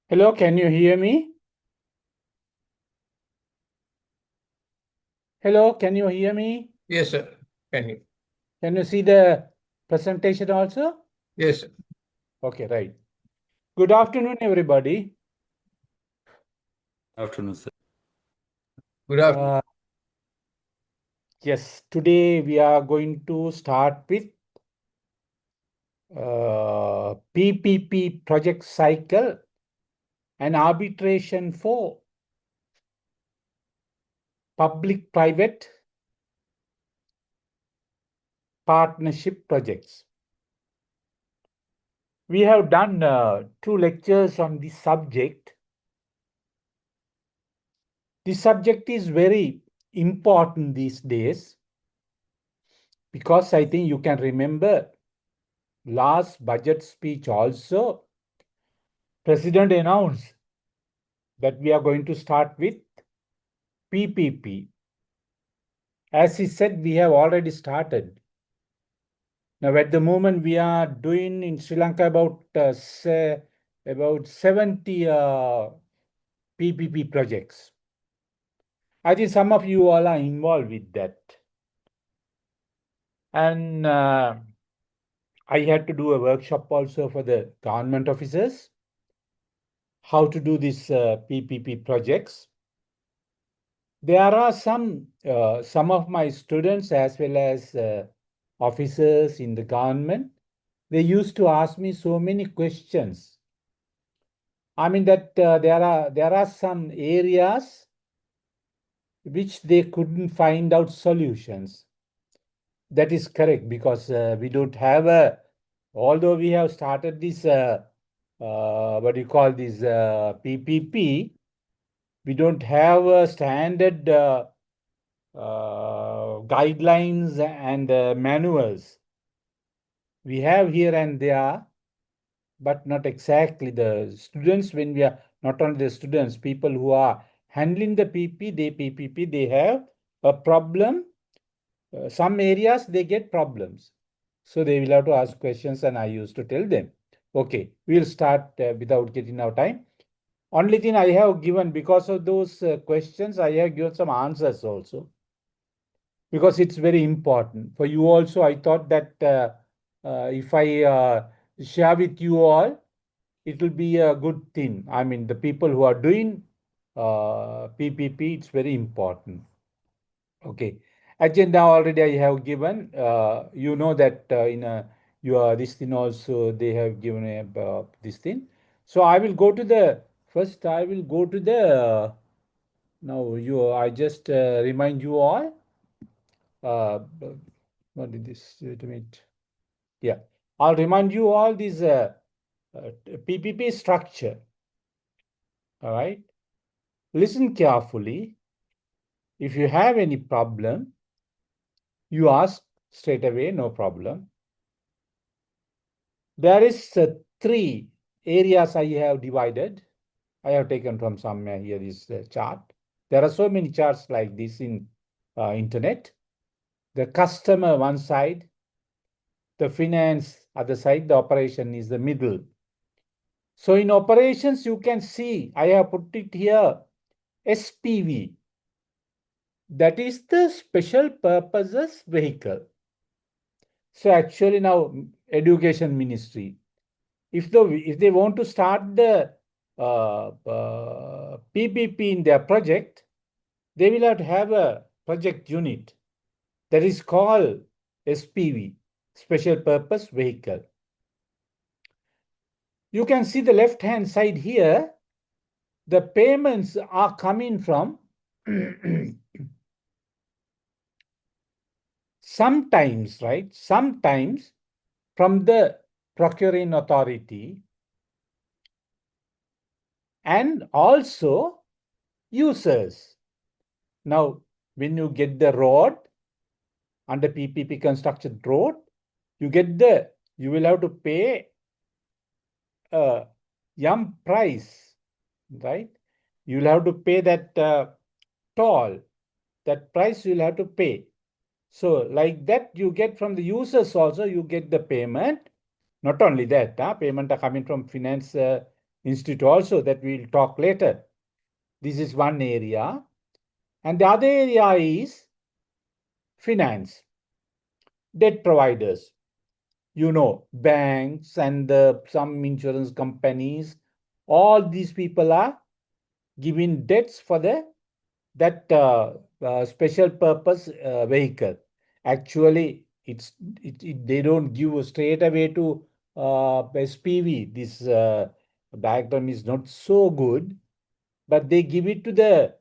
Hello, can you hear me? Hello, can you hear me? Yes, sir. Can you? Can you see the presentation also? Yes, sir. Okay, right. Good afternoon, everybody. Afternoon, sir. Good afternoon. Yes, today we are going to start with PPP project cycle and arbitration for public-private partnership projects. We have done 2 lectures on this subject. This subject is very important these days because I think you can remember last budget speech also, President announced that we are going to start with PPP. As he said, we have already started. Now, at the moment, we are doing in Sri Lanka about 70 PPP projects. I think some of you all are involved with that. And I had to do a workshop also for the government officers, how to do these PPP projects. There are some of my students as well as officers in the government. They used to ask me so many questions. I mean that there are some areas which they couldn't find out solutions. That is correct because we don't have a. Although we have started this what do you call this PPP, we don't have a standard guidelines and manuals. We have here and there, but not exactly the students. When we are not only the students, people who are handling the PPP, they have a problem. Some areas they get problems. So they will have to ask questions, and I used to tell them, okay, we'll start without getting our time. Only thing I have given, because of those questions, I have given some answers also, because it's very important for you also. I thought that if I share with you all, it will be a good thing. I mean, the people who are doing PPP, it's very important. Okay. Agenda already I have given. You know that in your this thing also they have given this thing. So I will go to the first. I will go to the now you. I just remind you all. What did this? Wait a minute. Yeah, I'll remind you all this PPP structure. All right. Listen carefully. If you have any problem, you ask straight away, no problem. There is 3 areas I have divided. I have taken from somewhere here is chart. There are so many charts like this in internet. The customer one side, the finance other side, the operation is the middle. So in operations, you can see I have put it here SPV. That is the special purposes vehicle. So actually now education ministry, if they want to start the PPP in their project, they will have to have a project unit that is called SPV, special purpose vehicle. You can see the left hand side here, the payments are coming from sometimes, right? Sometimes from the procuring authority and also users. Now, when you get the road under PPP construction road, you will have to pay a yum price, right? You will have to pay that toll. That price you will have to pay. So like that, you get from the users also, you get the payment. Not only that, payment are coming from finance Institute also that we'll talk later. This is one area. And the other area is finance, debt providers. Banks and some insurance companies, all these people are giving debts for that special purpose vehicle. Actually, they don't give straight away to SPV. This diagram is not so good, but they give it to the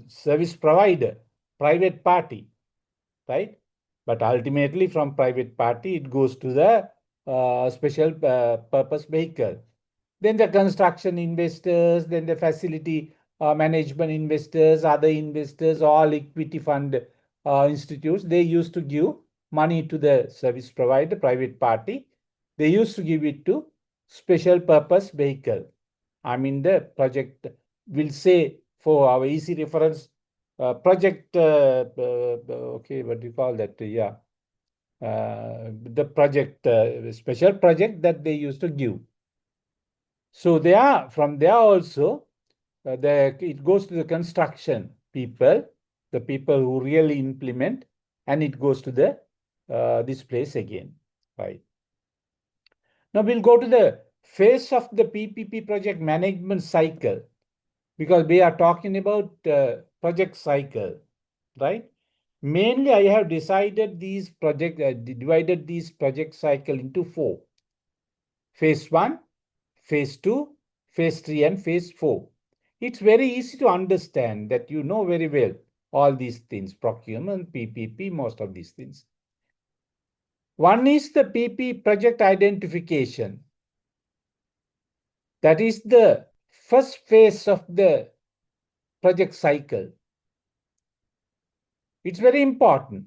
service provider, private party, right? But ultimately, from private party, it goes to the special purpose vehicle. Then the construction investors, then the facility management investors, other investors, all equity fund institutes, they used to give money to the service provider, private party. They used to give it to special purpose vehicle. The project will say for our easy reference, project, okay, what do you call that? Yeah, the project, special project that they used to give. So from there also, it goes to the construction people, the people who really implement, and it goes to this place again, right? Now we'll go to the phase of the PPP project management cycle, because we are talking about project cycle, right? Mainly, I have divided these project cycle into four: phase one, phase two, phase three, and phase four. It's very easy to understand that you know very well all these things: procurement, PPP, most of these things. One is the PP project identification. That is the first phase of the project cycle. It's very important.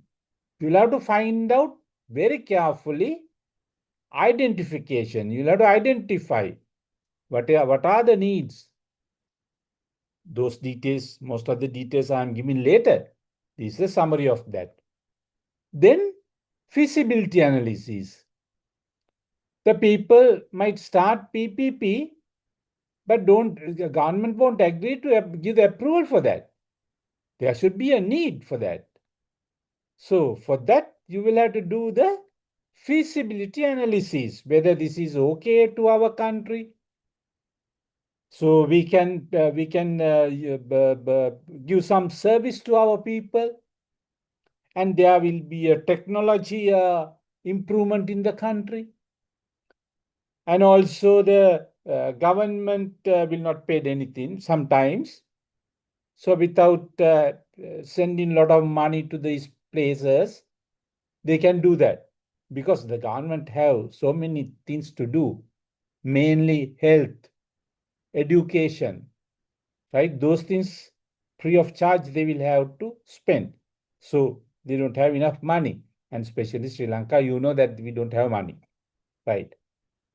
You'll have to find out very carefully identification. You'll have to identify what are the needs. Those details, most of the details I am giving later. This is a summary of that. Then feasibility analysis. The people might start PPP, but the government won't agree to give the approval for that. There should be a need for that. So for that, you will have to do the feasibility analysis, whether this is okay to our country. So we can give some service to our people, and there will be a technology improvement in the country. And also the government will not pay anything sometimes. So without sending a lot of money to these places, they can do that, because the government have so many things to do, mainly health, education, right? Those things free of charge they will have to spend. So they don't have enough money. And especially Sri Lanka, you know that we don't have money, right?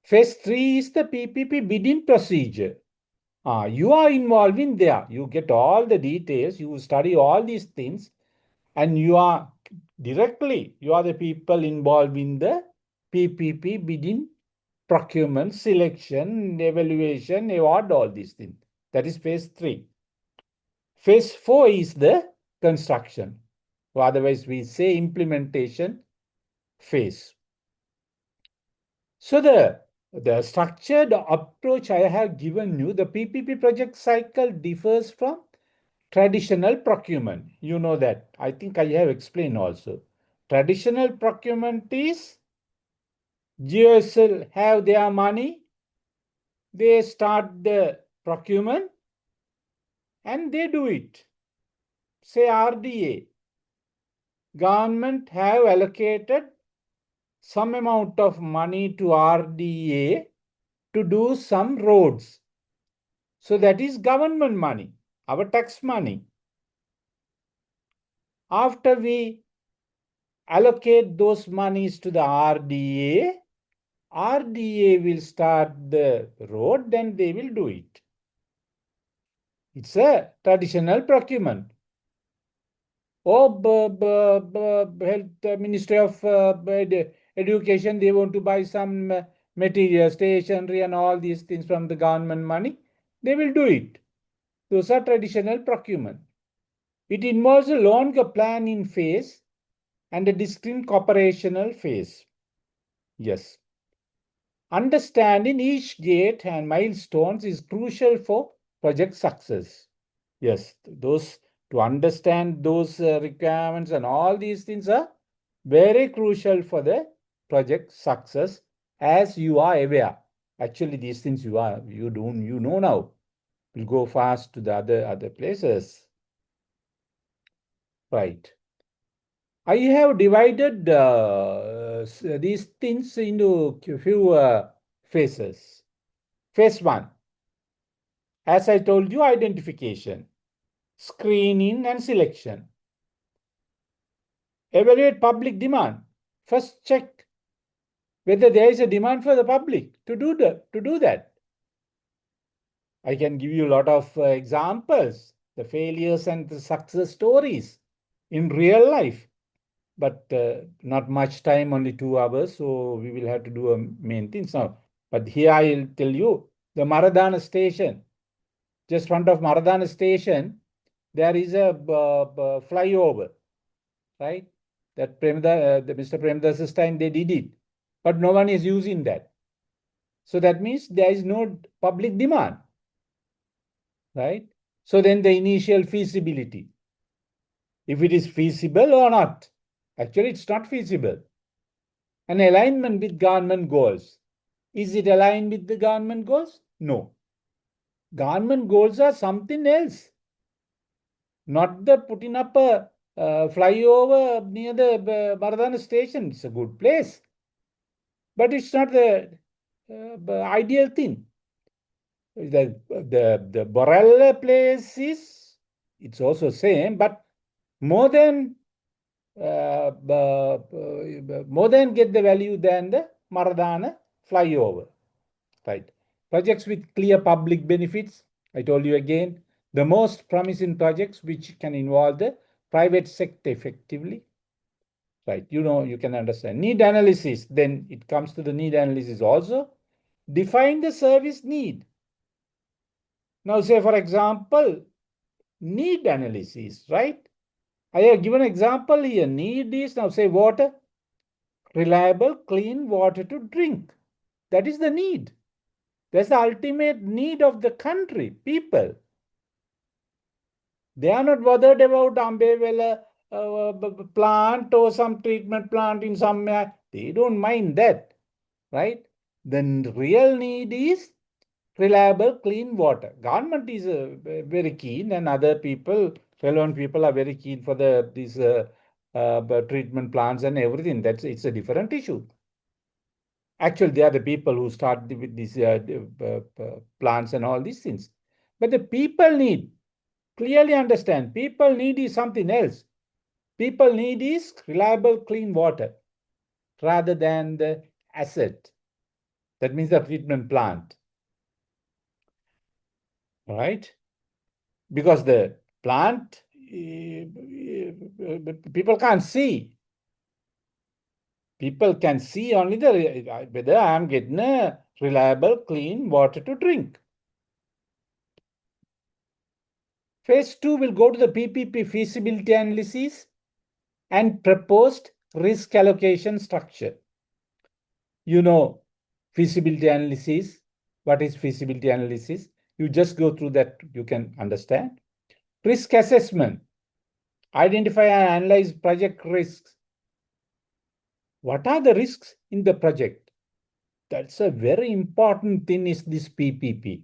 Phase 3 is the PPP bidding procedure. You are involved in there. You get all the details. You study all these things. And you are the people involved in the PPP bidding, procurement, selection, evaluation, award, all these things. That is phase 3. Phase 4 is the construction, or otherwise we say implementation phase. So the structured approach I have given you, the PPP project cycle differs from traditional procurement. You know that. I think I have explained also. Traditional procurement is GSL have their money, they start the procurement and they do it. Say RDA. Government have allocated some amount of money to RDA to do some roads. So that is government money, our tax money. After we allocate those monies to the RDA, RDA will start the road, then they will do it. It's a traditional procurement. Health Ministry of Education, they want to buy some material, stationery, and all these things from the government money, they will do it. Those are traditional procurement. It involves a longer planning phase and a distinct operational phase. Yes. Understanding each gate and milestones is crucial for project success. Yes, those to understand those requirements and all these things are very crucial for the project success, as you are aware. Actually, these things you know now. We'll go fast to the other places. Right. I have divided these things into a few phases. Phase one, as I told you, identification, screening, and selection. Evaluate public demand. First, check whether there is a demand for the public to do that. I can give you a lot of examples, the failures and the success stories in real life, but not much time, only 2 hours, so we will have to do a main things now. But here I will tell you the Maradana station. Just front of Maradana station, there is a flyover, right? That Mr. Premdas time they did it, but no one is using that. So that means there is no public demand, right? So then the initial feasibility, if it is feasible or not. Actually, it's not feasible. An alignment with government goals. Is it aligned with the government goals? No. Government goals are something else, not the putting up a flyover near the Maradana station. It's a good place, but it's not the ideal thing. The Borrell place is, it's also same, but more than get the value than the Maradana flyover, right? Projects with clear public benefits. I told you again, the most promising projects which can involve the private sector effectively, right? You can understand. Need analysis, then it comes to the need analysis also. Define the service need. Now, say, for example, need analysis, right? I have given an example here. Need is, now say, water, reliable, clean water to drink. That is the need. That's the ultimate need of the country, people. They are not bothered about Ambevela plant or some treatment plant in somewhere. They don't mind that, right? The real need is reliable, clean water. Government is very keen, and other people, relevant people, are very keen for these treatment plants and everything. It's a different issue. Actually, they are the people who start with these plants and all these things. But the people need, clearly understand, people need is something else. People need is reliable, clean water rather than the asset. That means the treatment plant. All right? Because the plant, people can't see. People can see only whether I'm getting a reliable, clean water to drink. Phase 2 will go to the PPP feasibility analysis and proposed risk allocation structure. You know, feasibility analysis. What is feasibility analysis? You just go through that, you can understand. Risk assessment. Identify and analyze project risks. What are the risks in the project? That's a very important thing is this PPP.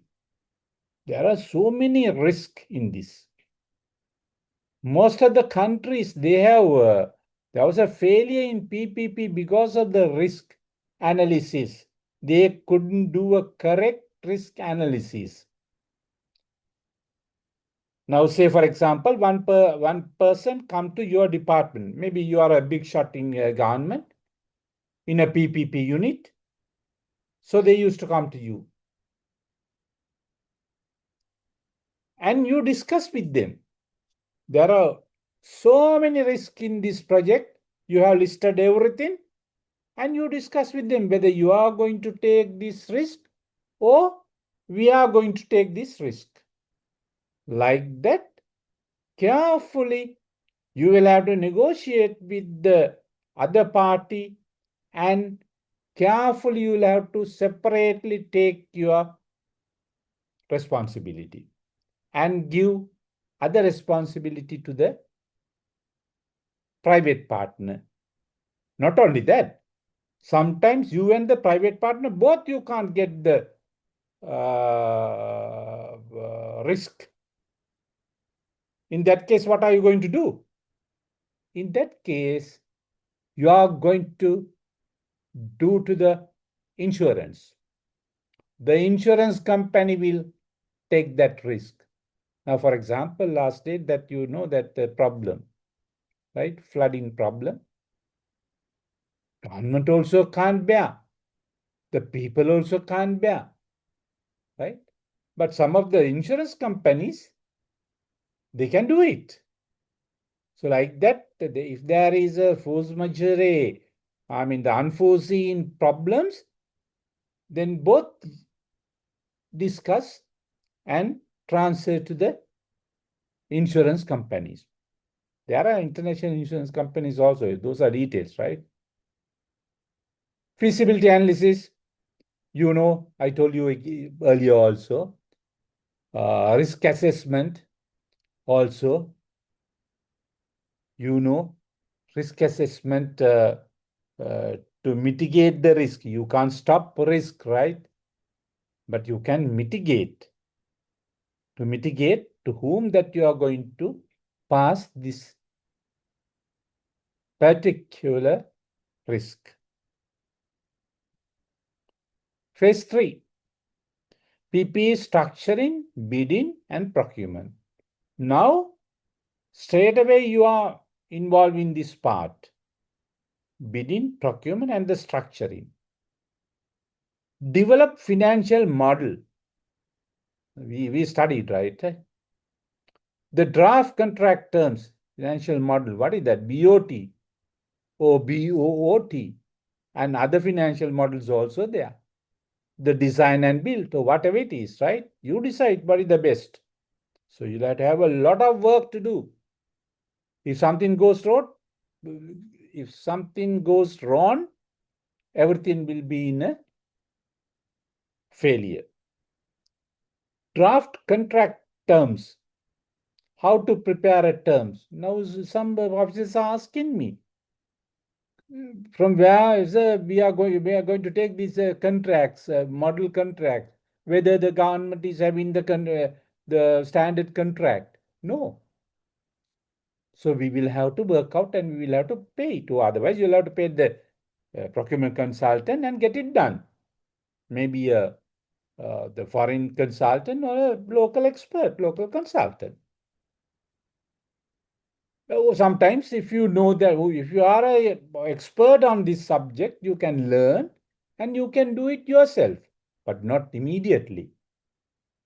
There are so many risks in this. Most of the countries, there was a failure in PPP because of the risk analysis. They couldn't do a correct risk analysis. Now, say, for example, one person come to your department. Maybe you are a big shot in government in a PPP unit. So they used to come to you. And you discuss with them. There are so many risks in this project. You have listed everything. and you discuss with them whether you are going to take this risk or we are going to take this risk. Like that, carefully, you will have to negotiate with the other party and carefully you will have to separately take your responsibility and give other responsibility to the private partner. Not only that, sometimes you and the private partner, both you can't get the risk. In that case, what are you going to do? In that case, you are going to do to the insurance. The insurance company will take that risk. Now, for example, last day that you know that the problem, right? Flooding problem. Government also can't bear. The people also can't bear, right? But some of the insurance companies, they can do it. So like that, if there is a force majeure, I mean the unforeseen problems, then both discuss and transfer to the insurance companies. There are international insurance companies also. Those are details, right? Feasibility analysis, you know, I told you earlier also. Risk assessment also, you know, risk assessment to mitigate the risk. You can't stop risk, right? But you can mitigate. To mitigate to whom that you are going to pass this particular risk. Phase 3, PPE structuring, bidding, and procurement. Now, straight away you are involved in this part, bidding, procurement, and the structuring. Develop financial model. We studied, right? The draft contract terms, financial model, what is that? BOT or BOOT and other financial models also there. The design and build or whatever it is, right? You decide what is the best. So you'll have to have a lot of work to do. If something goes wrong, everything will be in a failure. Draft contract terms. How to prepare a terms. Now some officers are asking me, from where is we are going to take these contracts, model contracts, whether the government is having the standard contract. No. So we will have to work out and we will have to pay to. Otherwise, you'll have to pay the procurement consultant and get it done. Maybe the foreign consultant or a local expert, local consultant. Sometimes if you know that, if you are an expert on this subject, you can learn and you can do it yourself, but not immediately.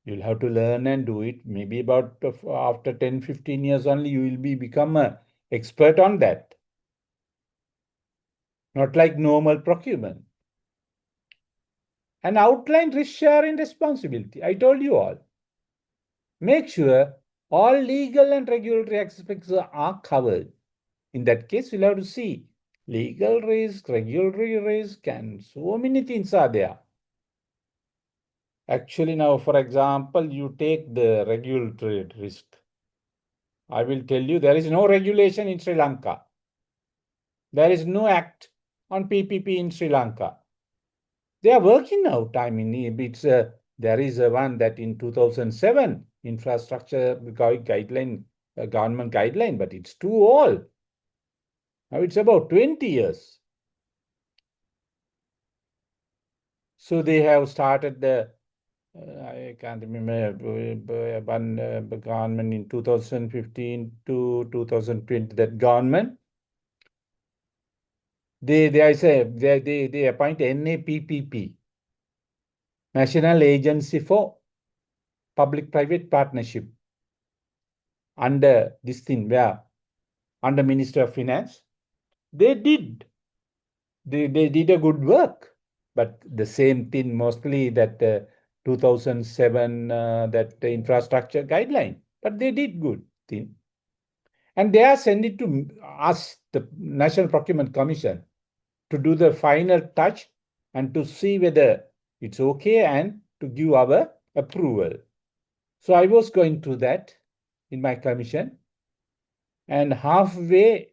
You'll have to learn and do it. Maybe about after 10, 15 years only, you will become an expert on that. Not like normal procurement. And outline risk sharing responsibility. I told you all. Make sure all legal and regulatory aspects are covered. In that case, you'll have to see legal risk, regulatory risk, and so many things are there. Actually, now, for example, you take the regulatory risk. I will tell you there is no regulation in Sri Lanka. There is no act on PPP in Sri Lanka. They are working out. I mean, it's there is one that in 2007 infrastructure guideline, government guideline, but it's too old. Now it's about 20 years. So they have started the, I can't remember, one government in 2015 to 2020, that government. They appoint NAPPP, National Agency for Public-Private Partnership, under this thing, where under Minister of Finance. They did they did a good work, but the same thing mostly that 2007 that infrastructure guideline, but they did good thing, and they are sending to us, the National Procurement Commission, to do the final touch and to see whether it's okay and to give our approval. So I was going through that in my commission, and halfway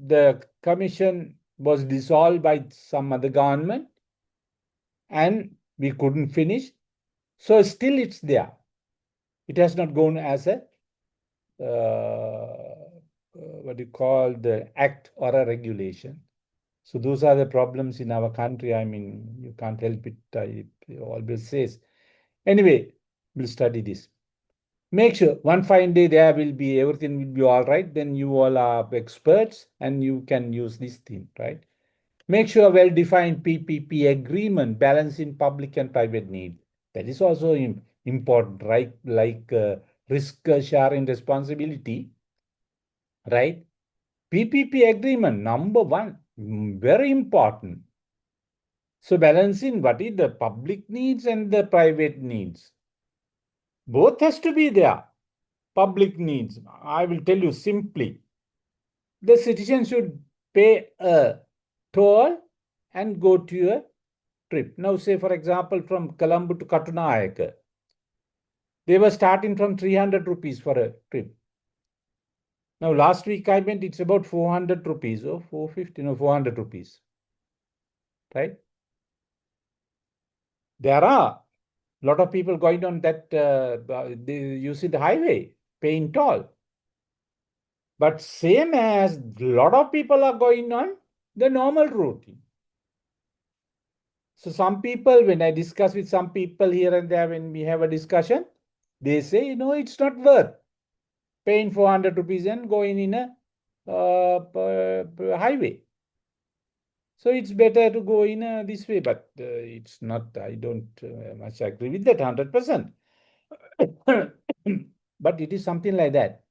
the commission was dissolved by some other government and we couldn't finish. So still it's there. It has not gone as a what do you call the act or a regulation. So those are the problems in our country. I mean, you can't help it. I always says. Anyway, we'll study this. Make sure one fine day there will be everything will be all right. Then you all are experts and you can use this thing, right? Make sure well-defined PPP agreement balancing public and private need. That is also important, right? Like risk sharing responsibility, right? PPP agreement, number one, very important. So balancing what is the public needs and the private needs. Both has to be there. Public needs, I will tell you simply. The citizen should pay a toll and go to a trip. Now, say for example, from Colombo to Katunayak, they were starting from 300 rupees for a trip. Now, last week I went, it's about 400 rupees or 450, no, 400 rupees, right? There are a lot of people going on that, you see the highway, paying toll. But same as a lot of people are going on the normal route. So some people, when I discuss with some people here and there, when we have a discussion, they say, it's not worth paying 400 rupees and going in a highway. So it's better to go in this way, but it's not, I don't much agree with that 100%. But it is something like that.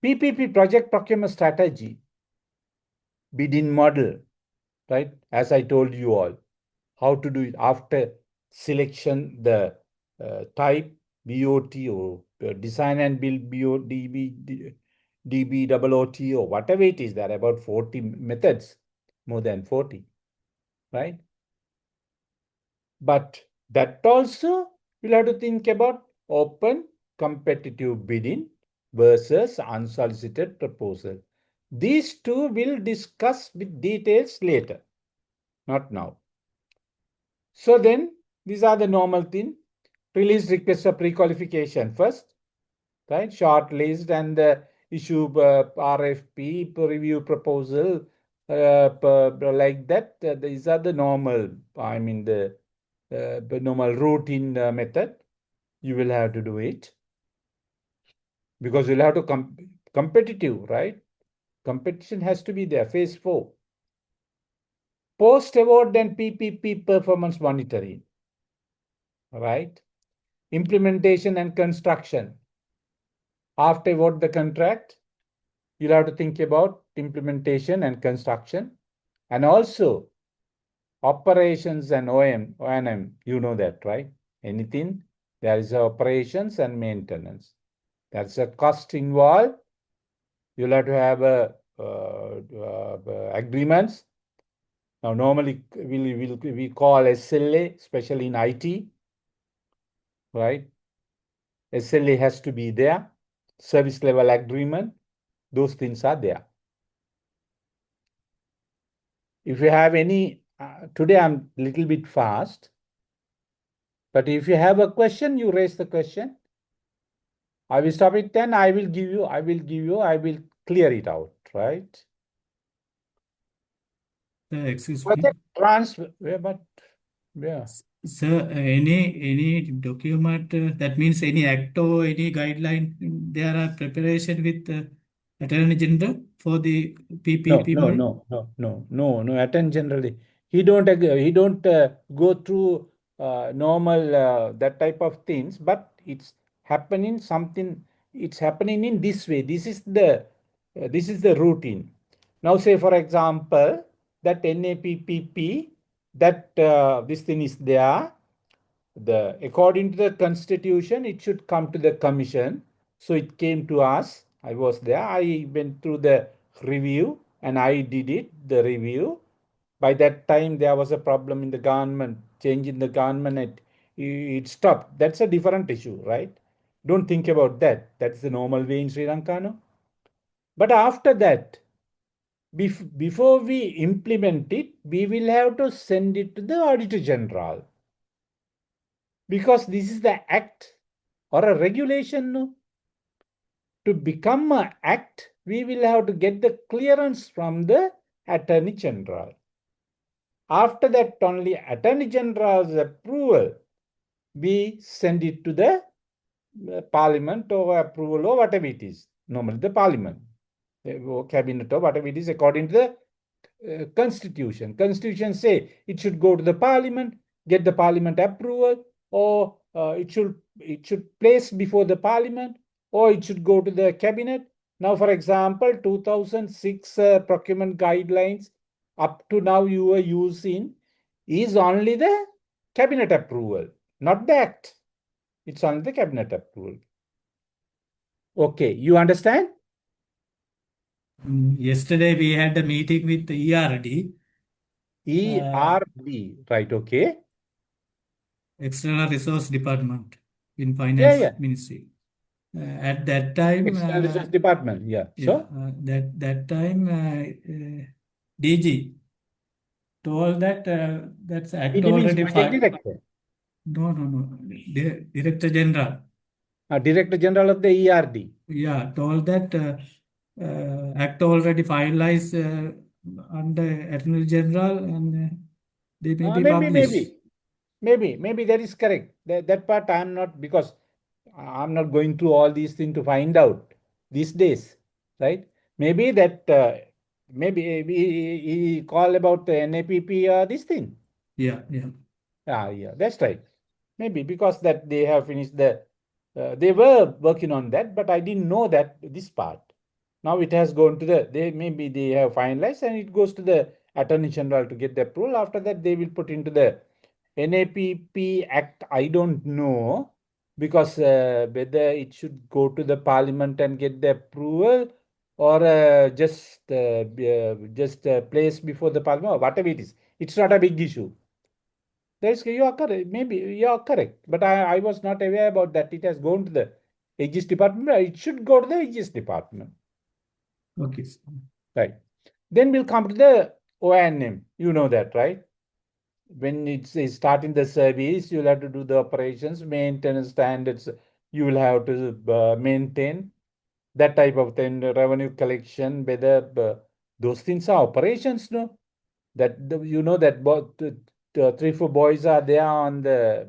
PPP, project procurement strategy, bidding model, right? As I told you all, how to do it after selection, the type, BOT or design and build BOT, DBOOT or whatever it is. There are about 40 methods, more than 40, right? But that also you'll have to think about open competitive bidding versus unsolicited proposal. These two we'll discuss with details later, not now. So then these are the normal thing. Release request for pre-qualification first, right? Short list and issue RFP, review proposal, like that. These are the normal, I mean the normal routine method. You will have to do it because you'll have to competitive, right? Competition has to be there. Phase 4. Post-award and PPP performance monitoring, right? Implementation and construction. After award the contract, you'll have to think about implementation and construction, and also operations and O&M. You know that, right? Anything, there is operations and maintenance. That's a cost involved. You'll have to have agreements. Now, normally we call SLA, especially in IT, right? SLA has to be there. Service level agreement, those things are there. If you have any, today I'm a little bit fast, but if you have a question, you raise the question. I will stop it then. I will clear it out, right? Excuse me. Project transfer, but yeah. Sir, any document that means any act or any guideline there are preparation with Attorney General for the PPP model? No. Attorney generally, he don't go through normal that type of things, but it's happening something. It's happening in this way. This is the routine. Now, say for example, that NAPPP, that this thing is there. According to the constitution, it should come to the commission. So it came to us. I was there. I went through the review and I did the review. By that time, there was a problem in the government, change in the government. It stopped. That's a different issue, right? Don't think about that. That's the normal way in Sri Lanka, no? But after that, before we implement it, we will have to send it to the Auditor General. Because this is the act or a regulation, no? To become an act, we will have to get the clearance from the Attorney General. After that, only Attorney General's approval, we send it to the Parliament or approval or whatever it is. Normally the Parliament, or Cabinet or whatever it is, according to the Constitution. Constitution say it should go to the Parliament, get the Parliament approval, or it should place before the Parliament, or it should go to the Cabinet. Now, for example, 2006 procurement guidelines up to now you are using is only the Cabinet approval, not the Act. It's only the Cabinet approval. Okay, you understand? Yesterday we had a meeting with the ERD, ERD, right? Okay. External Resource Department in Yeah, Finance yeah. Ministry. At that time, External Resource Department. Yeah, sure. that time DG told that that's act It means already Project filed. Director. No. Director General. Director General of the ERD. Yeah, told that act already finalized under Attorney General and they may be published. Maybe that is correct. That part I'm not, because I'm not going through all these things to find out these days, right? Maybe that maybe he call about the NAPP this thing. Yeah. Yeah, that's right. Maybe because that they have finished they were working on that, but I didn't know that this part. Now it has gone to maybe they have finalized and it goes to the Attorney General to get the approval. After that, they will put into the NAPP Act. I don't know because whether it should go to the Parliament and get the approval or just placed before the Parliament or whatever it is. It's not a big issue. You are correct. Maybe you are correct, but I was not aware about that. It has gone to the Aegis department. It should go to the Aegis department. Okay. Right. Then we'll come to the O&M. You know that, right? When it's starting the service, you'll have to do the operations, maintenance standards. You will have to maintain that type of thing, revenue collection, whether those things are operations, no? That you know that both 3-4 boys are there on the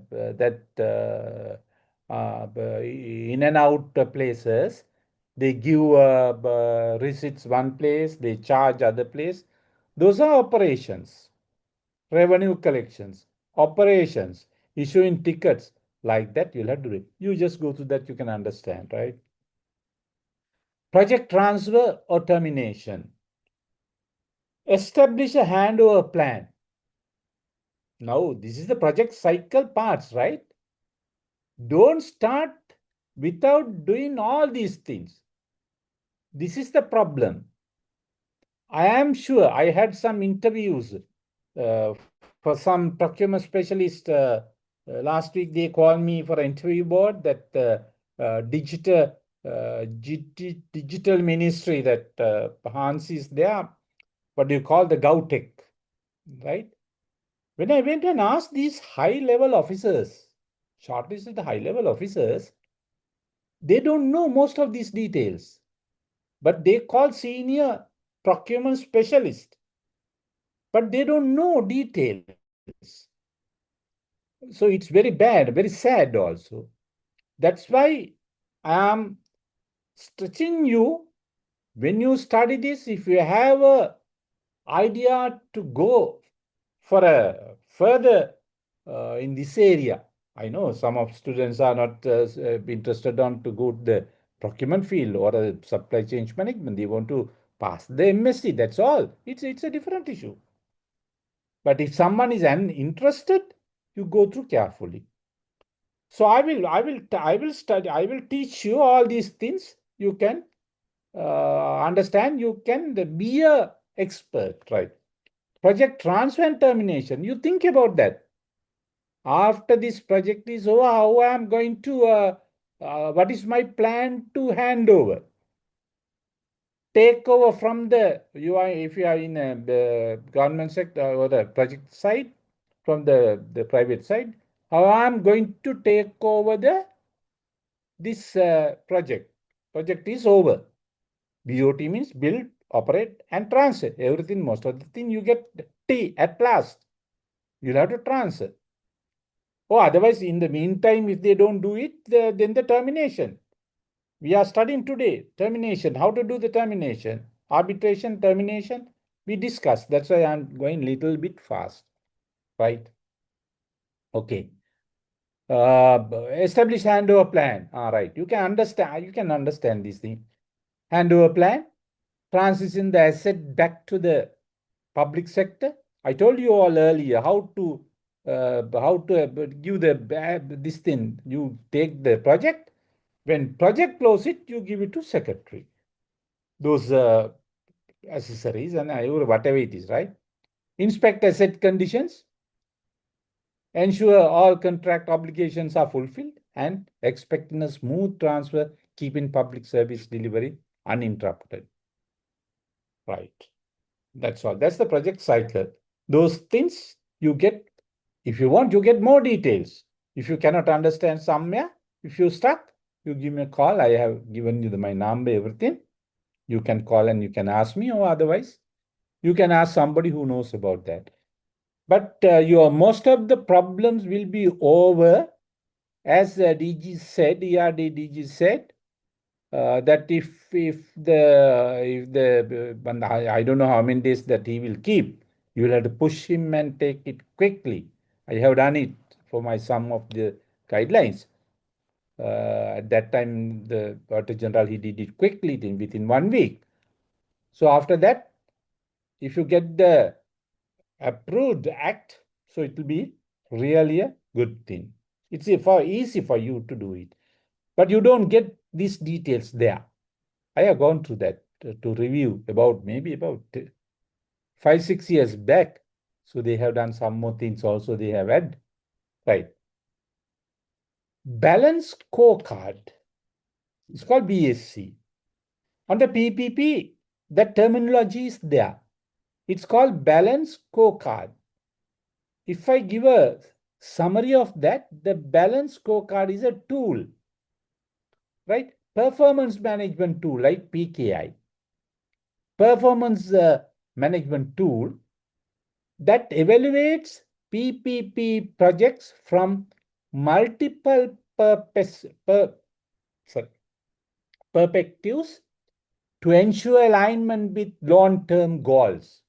in and out places. They give receipts one place, they charge other place. Those are operations. Revenue collections, operations, issuing tickets, like that you'll have to do it. You just go through that, you can understand, right? Project transfer or termination. Establish a handover plan. Now, this is the project cycle parts, right? Don't start without doing all these things. This is the problem. I am sure I had some interviews for some procurement specialist. Last week they called me for an interview board that digital ministry that Hans is there. What do you call the GovTech, right? When I went and asked these high-level officers, shortlisted high-level officers, they don't know most of these details, but they call senior procurement specialist, but they don't know details. So it's very bad, very sad also. That's why I am stretching you. When you study this, if you have a idea to go for a further in this area, I know some of students are not interested on to go to the procurement field or a supply chain management. They want to pass the MSc. That's all. It's a different issue. But if someone is interested, you go through carefully. So I will study. I will teach you all these things. You can understand. You can be a expert, right? Project transfer and termination. You think about that. After this project is over, how I am going to, what is my plan to hand over? Take over from if you are in the government sector or the project side, from the private side, how I am going to take over this project. Project is over. BOT means build, operate, and transfer. Everything, most of the thing you get T at last. You'll have to transfer. Oh, otherwise, in the meantime, if they don't do it, then the termination. We are studying today, termination, how to do the termination, arbitration, termination. We discussed. That's why I'm going a little bit fast, right? Okay. Establish handover plan. All right. You can understand this thing. Handover plan, transition the asset back to the public sector. I told you all earlier how to give this thing. You take the project. When project close it, you give it to secretary. Those accessories and whatever it is, right? Inspect asset conditions. Ensure all contract obligations are fulfilled and expecting a smooth transfer, keeping public service delivery uninterrupted. Right. That's all. That's the project cycle. Those things you get, if you want, you get more details. If you cannot understand somewhere, if you're stuck, you give me a call. I have given you my number, everything. You can call and you can ask me, or otherwise, you can ask somebody who knows about that. But most of the problems will be over, as DG said, ERD DG said, that if I don't know how many days that he will keep, you will have to push him and take it quickly. I have done it for some of the guidelines. At that time, the Auditor General, he did it quickly within 1 week. So after that, if you get the approved act, so it will be really a good thing. It's easy for you to do it, but you don't get these details there. I have gone through that to review maybe about 5-6 years back. So they have done some more things also they have had, right? Balance scorecard. It's called BSC. On the PPP, that terminology is there. It's called balance scorecard. If I give a summary of that, the balance scorecard is a tool, right? Performance management tool like PKI. Performance management tool that evaluates PPP projects from multiple perspectives to ensure alignment with long-term goals.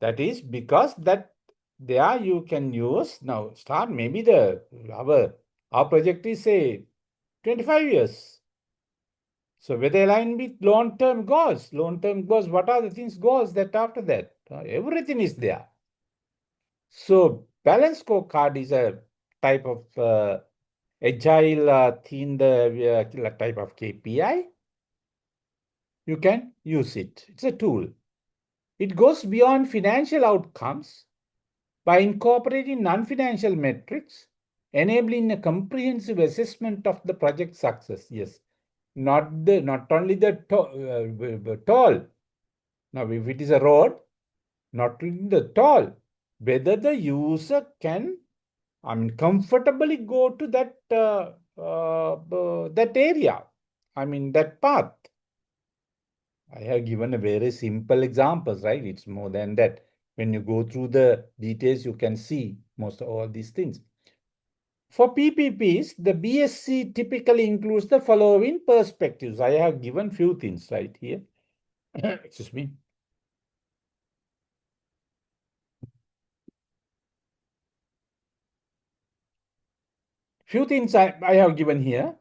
That is because that there you can use now start maybe our project is say 25 years. So whether align with long-term goals, what are the things goals that after that? Everything is there. So balance scorecard is a type of agile thing, the type of KPI. You can use it. It's a tool. It goes beyond financial outcomes by incorporating non-financial metrics, enabling a comprehensive assessment of the project success. Yes, not only the toll. Now, if it is a road, not only the toll, whether the user can, comfortably go to that area. That path. I have given a very simple examples, right? It's more than that. When you go through the details, you can see most of all these things. For PPPs, the BSC typically includes the following perspectives. I have given few things right here. Excuse me. Few things I have given here.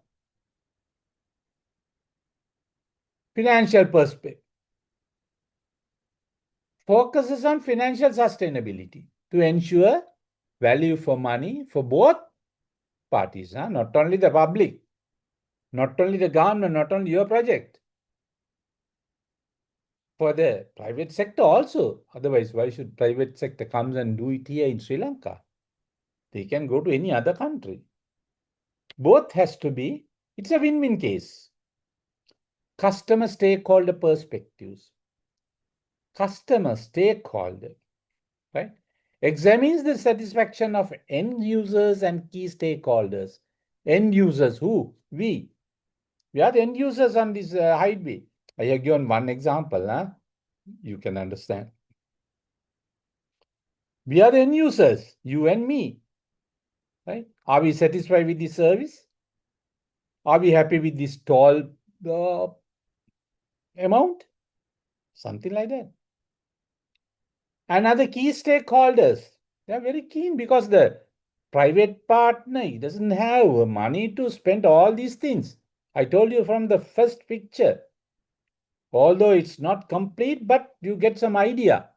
Financial perspective. focuses on financial sustainability to ensure value for money for both parties, not only the public, not only the government, not only your project. For the private sector also. Otherwise, why should private sector comes and do it here in Sri Lanka? They can go to any other country. Both has to be, it's a win-win case. Customer stakeholder perspectives. Customer stakeholder, right? Examines the satisfaction of end users and key stakeholders. End users, who? We. We are the end users on this highway. I have given one example, you can understand. We are the end users, you and me, right? Are we satisfied with the service? Are we happy with this toll amount? Something like that. And other key stakeholders, they are very keen because the private partner doesn't have money to spend all these things. I told you from the first picture. Although it's not complete, but you get some idea.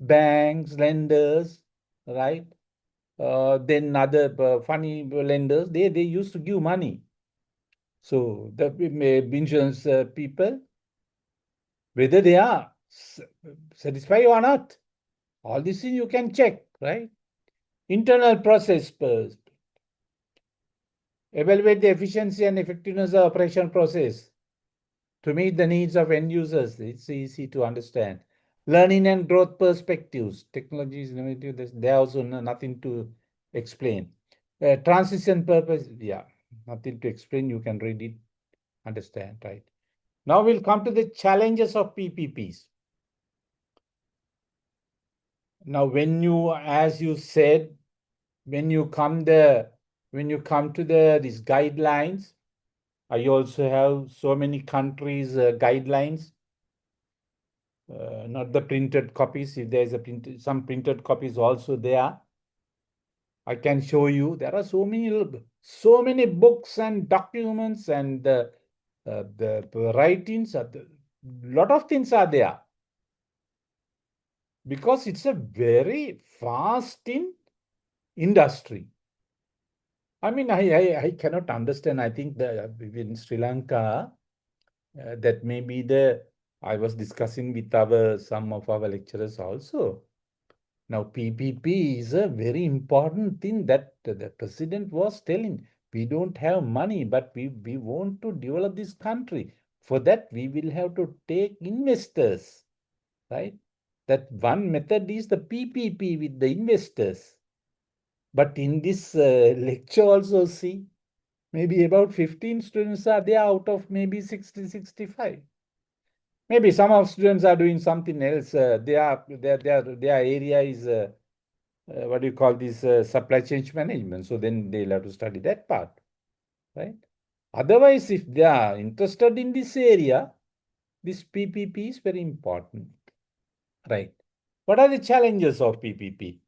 Banks, lenders, right? Then other funny lenders, they used to give money. So the insurance people, whether they are satisfied or not, all these things you can check, right? Internal process first. Evaluate the efficiency and effectiveness of operation process to meet the needs of end users. It's easy to understand. Learning and growth perspectives. Technology is innovative. There also nothing to explain. Transition purpose, yeah, nothing to explain. You can read it, understand, right? Now we'll come to the challenges of PPPs. Now, when you, as you said, when you come to these guidelines, I also have so many countries' guidelines. Not the printed copies. If there's some printed copies also there, I can show you. There are so many books and documents and the writings. Lot of things are there because it's a very fast in industry. I mean, I cannot understand. I think that in Sri Lanka, that may be I was discussing with some of our lecturers also. Now, PPP is a very important thing that the president was telling. We don't have money, but we want to develop this country. For that, we will have to take investors, right? That one method is the PPP with the investors. But in this lecture also, see, maybe about 15 students are there out of maybe 60, 65. Maybe some of students are doing something else. Their area is what do you call this, supply chain management. So then they'll have to study that part, right? Otherwise, if they are interested in this area, this PPP is very important, right? What are the challenges of PPP?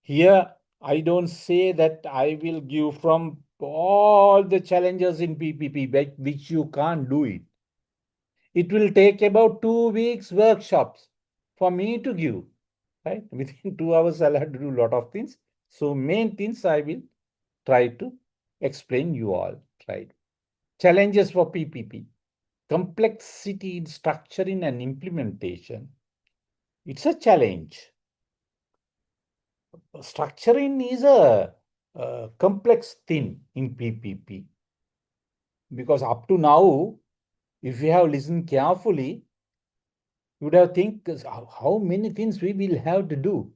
Here, I don't say that I will give from all the challenges in PPP, which you can't do it. It will take about 2 weeks workshops for me to give, right? Within 2 hours, I'll have to do a lot of things. So main things I will try to explain you all, right? Challenges for PPP. Complexity in structuring and implementation. It's a challenge. Structuring is a complex thing in PPP. Because up to now, if you have listened carefully, you would have think how many things we will have to do.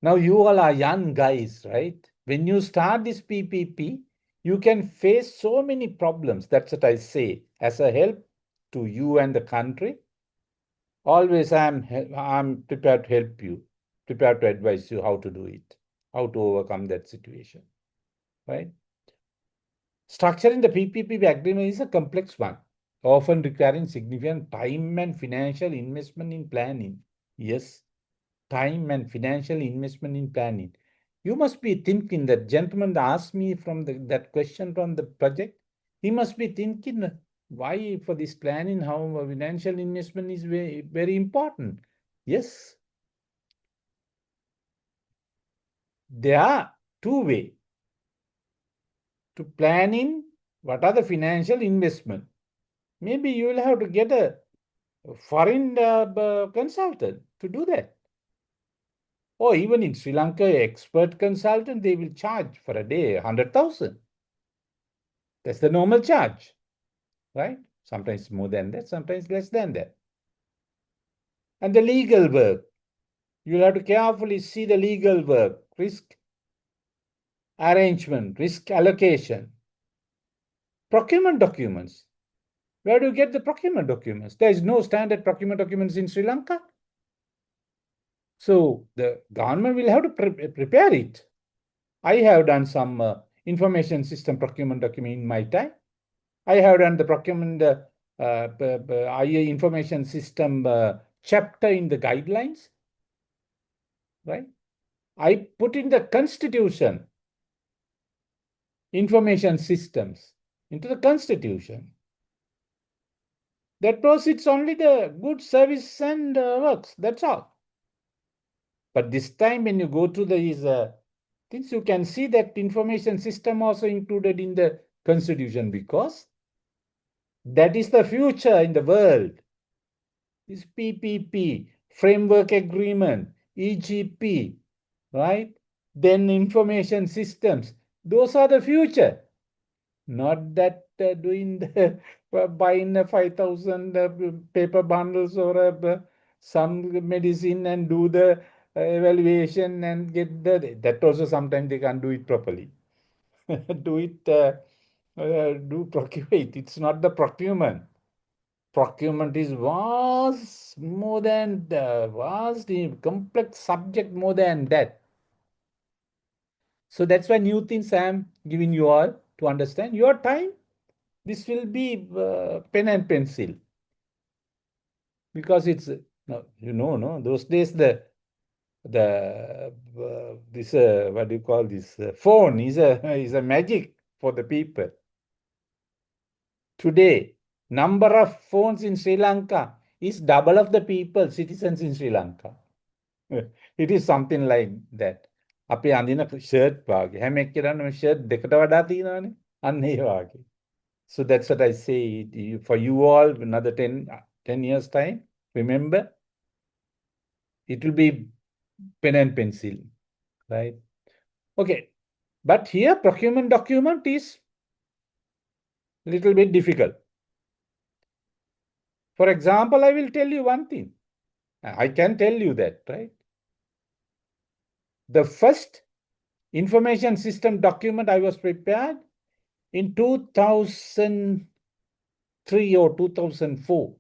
Now you all are young guys, right? When you start this PPP, you can face so many problems. That's what I say. As a help to you and the country, always I'm prepared to help you, prepared to advise you how to do it, how to overcome that situation, right? Structuring the PPP agreement is a complex one, often requiring significant time and financial investment in planning. Yes, time and financial investment in planning. You must be thinking, that gentleman asked me from that question from the project. He must be thinking, why for this planning, how financial investment is very, very important. Yes, there are two ways to plan in what are the financial investment. Maybe you will have to get a foreign consultant to do that. Or even in Sri Lanka, expert consultant, they will charge for a day 100,000. That's the normal charge, right? Sometimes more than that, sometimes less than that. And the legal work, you'll have to carefully see the legal work, risk arrangement, risk allocation, procurement documents. Where do you get the procurement documents? There is no standard procurement documents in Sri Lanka. So the government will have to prepare it. I have done some information system procurement document in my time. I have done the procurement IA information system chapter in the guidelines, right? I put in the constitution, information systems into the constitution. That proceeds only the good service and works, that's all. But this time when you go to these things, you can see that information system also included in the constitution because that is the future in the world. This PPP, framework agreement, EGP, right? Then information systems. Those are the future. Not that doing the buying 5,000 paper bundles or some medicine and do the evaluation and get that also sometimes they can't do it properly. Do procurement. It's not the procurement. Procurement is vast, more than the vast, complex subject more than that. So that's why new things I'm giving you all to understand. Your time, this will be pen and pencil. Because it's, no, those days this what do you call this phone is a magic for the people. Today, number of phones in Sri Lanka is double of the people, citizens in Sri Lanka. It is something like that. අපි අඳින shirt වාගේ හැම එක්කෙනාම shirt දෙකට වඩා තියෙනවානේ. අන්න ඒ වාගේ. So that's what I say for you all, another 10 years time, remember, it will be pen and pencil, right? Okay, but here procurement document is a little bit difficult. For example, I will tell you one thing. I can tell you that, right? The first information system document I was prepared in 2003 or 2004.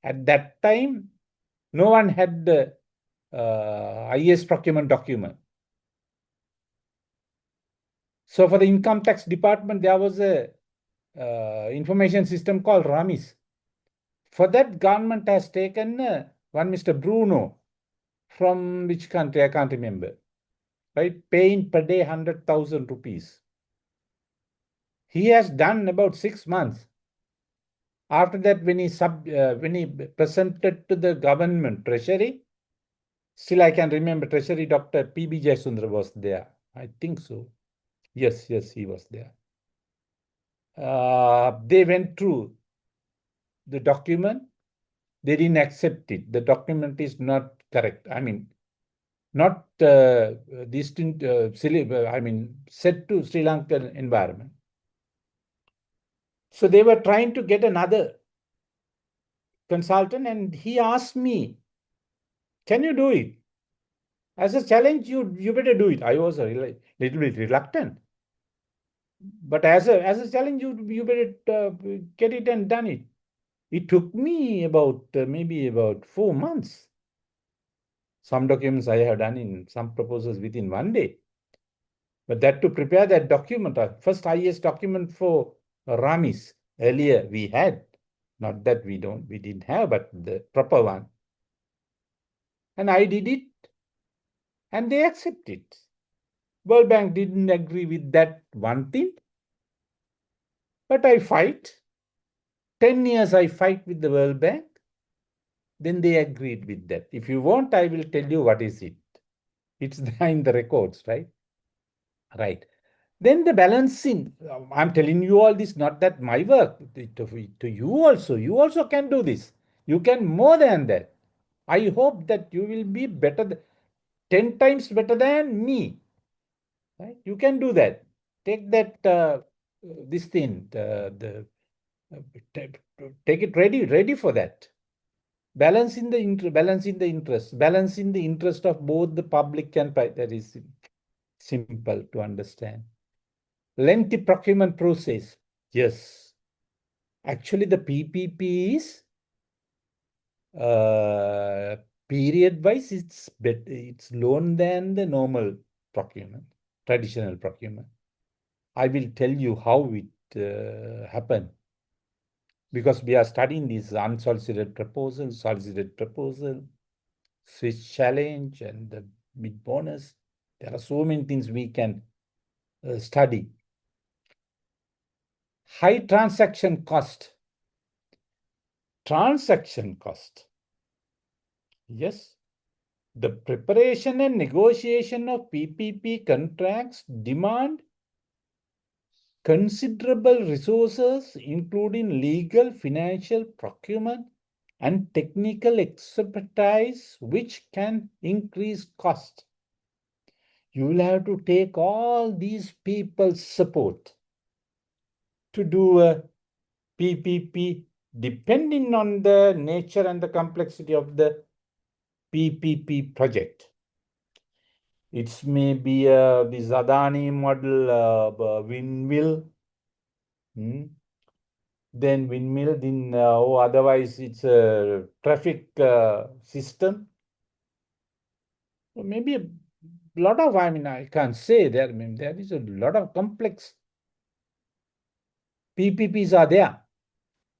At that time, no one had the IS procurement document. So for the income tax department, there was a information system called RAMIS. For that, government has taken one Mr. Bruno from which country, I can't remember, right? Paying per day 100,000 rupees. He has done about 6 months. After that, when he presented to the government treasury, still I can remember Treasury Dr. P.B. Jayasundara was there. I think so. Yes, he was there. They went through the document. They didn't accept it. The document is not correct. I mean, not distinct, set to Sri Lankan environment. So they were trying to get another consultant, and he asked me, "Can you do it?" As a challenge, you better do it. I was a little bit reluctant, but as a challenge, you better get it and done it. It took me about maybe about 4 months. Some documents I have done in some proposals within 1 day. But that to prepare that document, first IS document for RAMIS, earlier we had, not that we didn't have, but the proper one. And I did it, and they accepted. World Bank didn't agree with that one thing, but I fight. 10 years I fight with the World Bank. Then they agreed with that. If you want, I will tell you what is it. It's there in the records, right? Right. Then the balancing, I'm telling you all this, not that my work, to you also can do this. You can more than that. I hope that you will be better, 10 times better than me. Right? You can do that. Take that, this thing, uh, take it ready for that. Balancing the balancing the interest of both the public and private. That is simple to understand. Lengthy procurement process. Yes. Actually, the PPP is period-wise, it's lower than the normal procurement, traditional procurement. I will tell you how it happened, because we are studying these unsolicited proposals, solicited proposal, Swiss challenge, and the mid bonus. There are so many things we can study. High transaction cost. Transaction cost. Yes. The preparation and negotiation of PPP contracts demand considerable resources, including legal, financial, procurement, and technical expertise, which can increase cost. You will have to take all these people's support to do a PPP, depending on the nature and the complexity of the PPP project. It's maybe this Adani model, windmill. Then windmill, then otherwise it's a traffic system. So maybe a lot of, I mean, I can't say there. I mean, there is a lot of complex PPPs are there.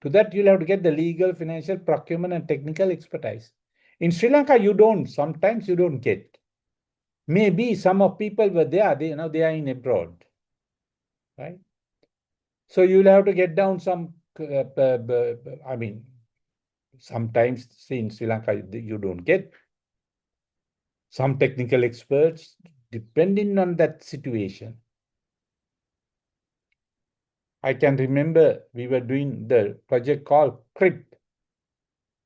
To that, you'll have to get the legal, financial, procurement, and technical expertise. In Sri Lanka, sometimes you don't get. Maybe some of people were there, they are in abroad, right? So you'll have to get down some, I mean, sometimes, say in Sri Lanka, you don't get some technical experts, depending on that situation. I can remember we were doing the project called CRIP.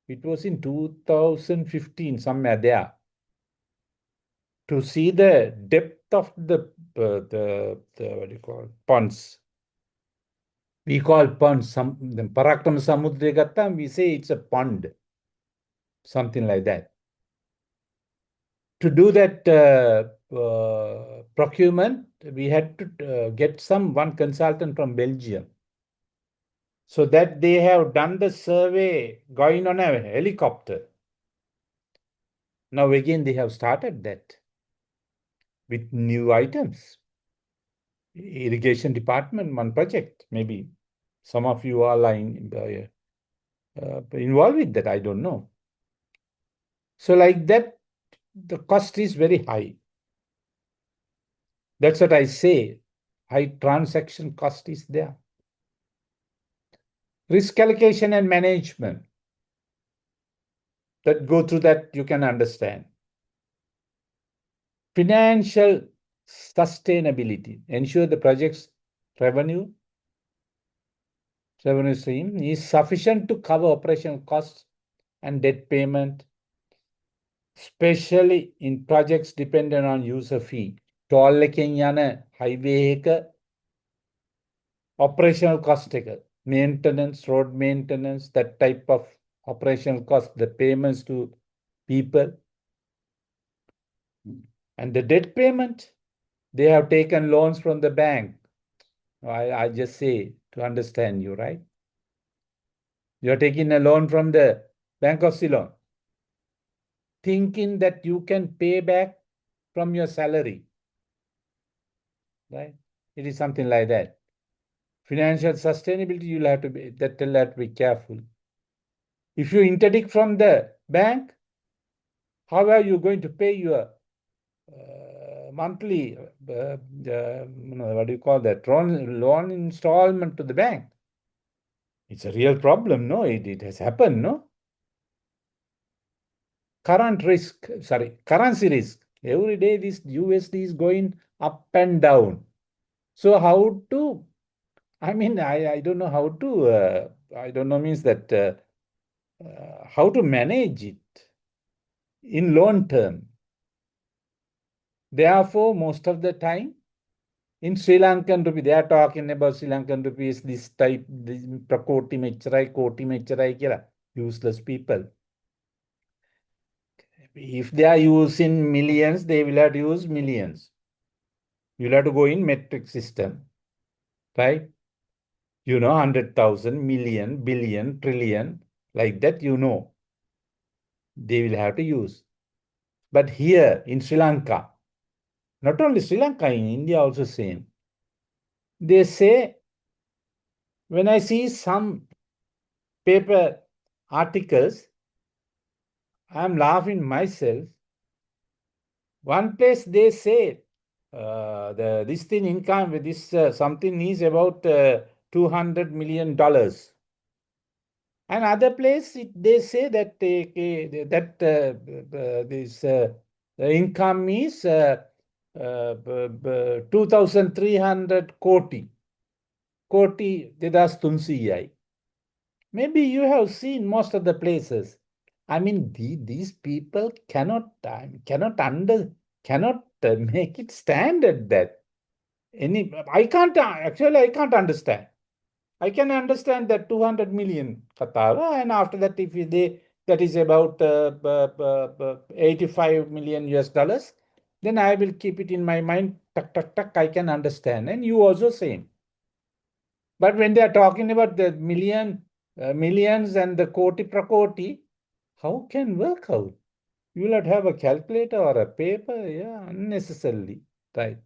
It was in 2015, somewhere there, to see the depth of the what do you call, ponds. We call ponds, the Parakram Samudra Gatta, we say it's a pond, something like that. To do that procurement, we had to get one consultant from Belgium. So that they have done the survey going on a helicopter. Now again, they have started that with new items. Irrigation department, one project, maybe some of you are involved with that, I don't know. So like that, the cost is very high. That's what I say. High transaction cost is there. Risk allocation and management. That go through that, you can understand. Financial sustainability. Ensure the project's revenue stream is sufficient to cover operational costs and debt payment, especially in projects dependent on user fee. Toll එකෙන් යන highway එක operational cost එක, maintenance, road maintenance, that type of operational cost, the payments to people. And the debt payment, they have taken loans from the bank. I just say to understand you, right? You're taking a loan from the Bank of Ceylon, thinking that you can pay back from your salary, right? It is something like that. Financial sustainability, you'll have to be careful. If you interdict from the bank, how are you going to pay your monthly, what do you call that, loan installment to the bank? It's a real problem, no? It has happened, no? Currency risk. Every day this USD is going up and down. So how to, I mean, I don't know how to, I don't know means that how to manage it in long term. Therefore, most of the time, in Sri Lankan rupee, they are talking about Sri Lankan rupees, this type, this prakoti mecharai kira, useless people. If they are using millions, they will have to use millions. You will have to go in metric system, right? 100,000, million, billion, trillion, like that, they will have to use. But here in Sri Lanka, not only Sri Lanka, in India also same. They say, when I see some paper articles, I'm laughing myself. One place they say this thing income with this something is about $200 million. And other place they say that this the income is 2,300 koti dedas tunsiyai. Maybe you have seen most of the places. I mean, these people cannot make it standard that I can't understand. I can understand that 200 million Qatar, and after that, if that is about 85 million US dollars, then I will keep it in my mind. Tuck, tuck, tuck, I can understand, and you also same. But when they are talking about the millions and the koti prakoti, how can work out? You will not have a calculator or a paper, yeah, unnecessarily, right?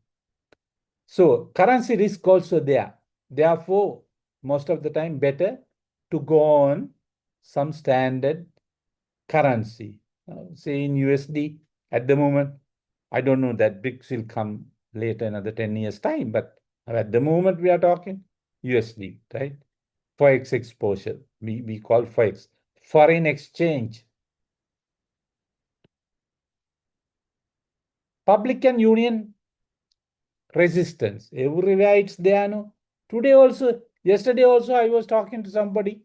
So currency risk also there. Therefore, most of the time better to go on some standard currency. Say in USD at the moment, I don't know that BRICS will come later another 10 years time, but at the moment we are talking USD, right? Forex exposure, we call Forex, foreign exchange. Public and union resistance, everywhere it's there, no? Today also, yesterday also, I was talking to somebody.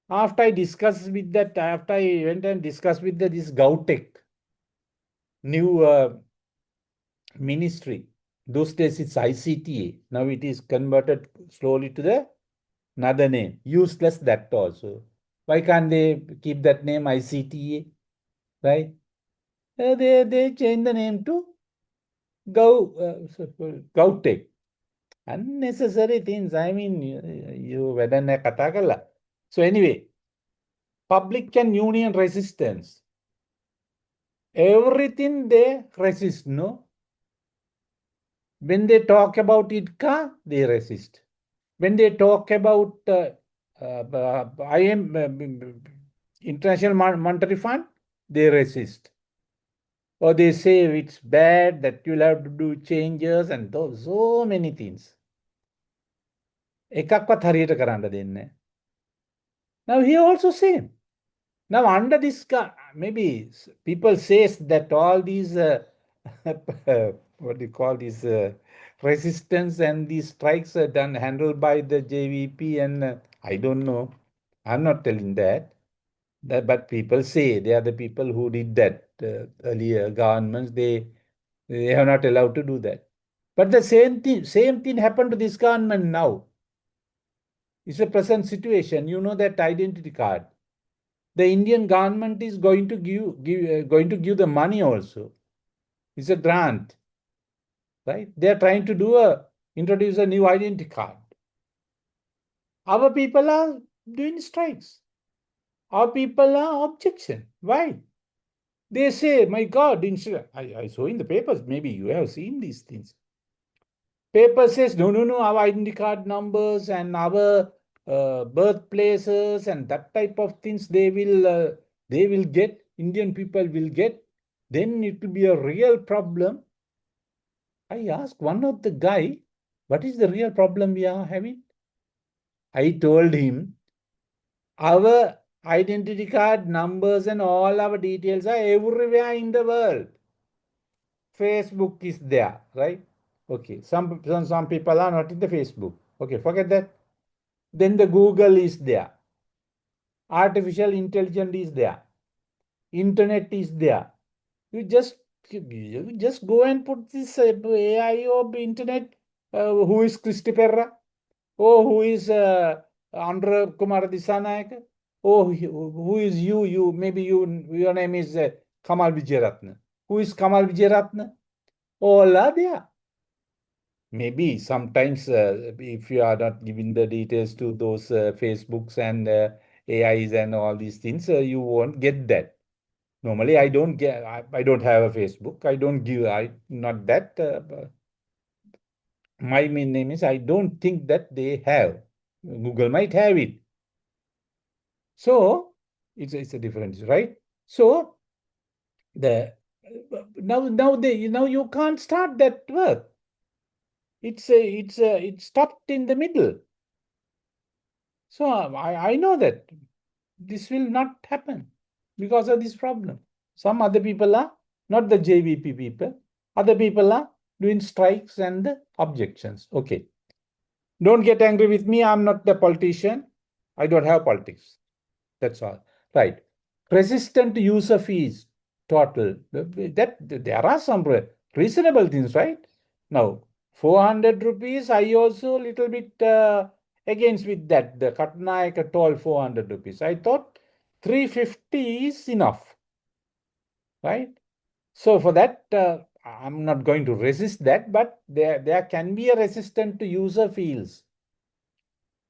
After I discussed with that, after I went and discussed with this Gautek, new ministry, those days it's ICTA, now it is converted slowly to the another name, useless that also. Why can't they keep that name ICTA, right? They change the name to Gautek. Unnecessary things. I mean, you vedana kata kala. So anyway, public and union resistance. Everything they resist, no? When they talk about IDCA, they resist. When they talk about International Monetary Fund, they resist. Or they say it's bad that you'll have to do changes and those so many things. එකක්වත් හරියට කරන්න දෙන්නේ. Now here also same. Now under this, maybe people says that all these what do you call these resistance and these strikes are done handled by the JVP, and I don't know. I'm not telling that. But people say they are the people who did that earlier governments. They are not allowed to do that. But the same thing happened to this government now. It's a present situation. You know that identity card. The Indian government is going to give the money also. It's a grant, right? They are trying to introduce a new identity card. Our people are doing strikes. Our people are objection. Why? They say, my God, I saw in the papers, maybe you have seen these things. Paper says, no, our identity card numbers and our birthplaces and that type of things they will get, Indian people will get, then it will be a real problem. I asked one of the guy, what is the real problem we are having? I told him, our identity card numbers and all our details are everywhere in the world. Facebook is there, right? Okay, some people are not in the Facebook. Okay, forget that. Then the Google is there. Artificial intelligence is there. Internet is there. You just go and put this AI or internet. Who is Christy Perera? Oh, who is Andhra Kumar Disanayake? Oh, who is you? Maybe your name is Kamal Vijayaratne. Who is Kamal Vijayaratne? All are there. Maybe sometimes if you are not giving the details to those Facebooks and AIs and all these things, you won't get that. Normally, I don't have a Facebook. I don't give. Not that. My main name is. I don't think that they have. Google might have it. So it's a difference, right? So the now you can't start that work. It's stopped in the middle. So I know that this will not happen because of this problem. Some other people are not the JVP people. Other people are doing strikes and objections. Okay. Don't get angry with me. I'm not the politician. I don't have politics. That's all. Right. Persistent user fees total. That there are some reasonable things, right? Now, 400 rupees, I also little bit against with that. The Katnayaka told 400 rupees. I thought 350 is enough, right? So for that, I'm not going to resist that, but there can be a resistance to user fees.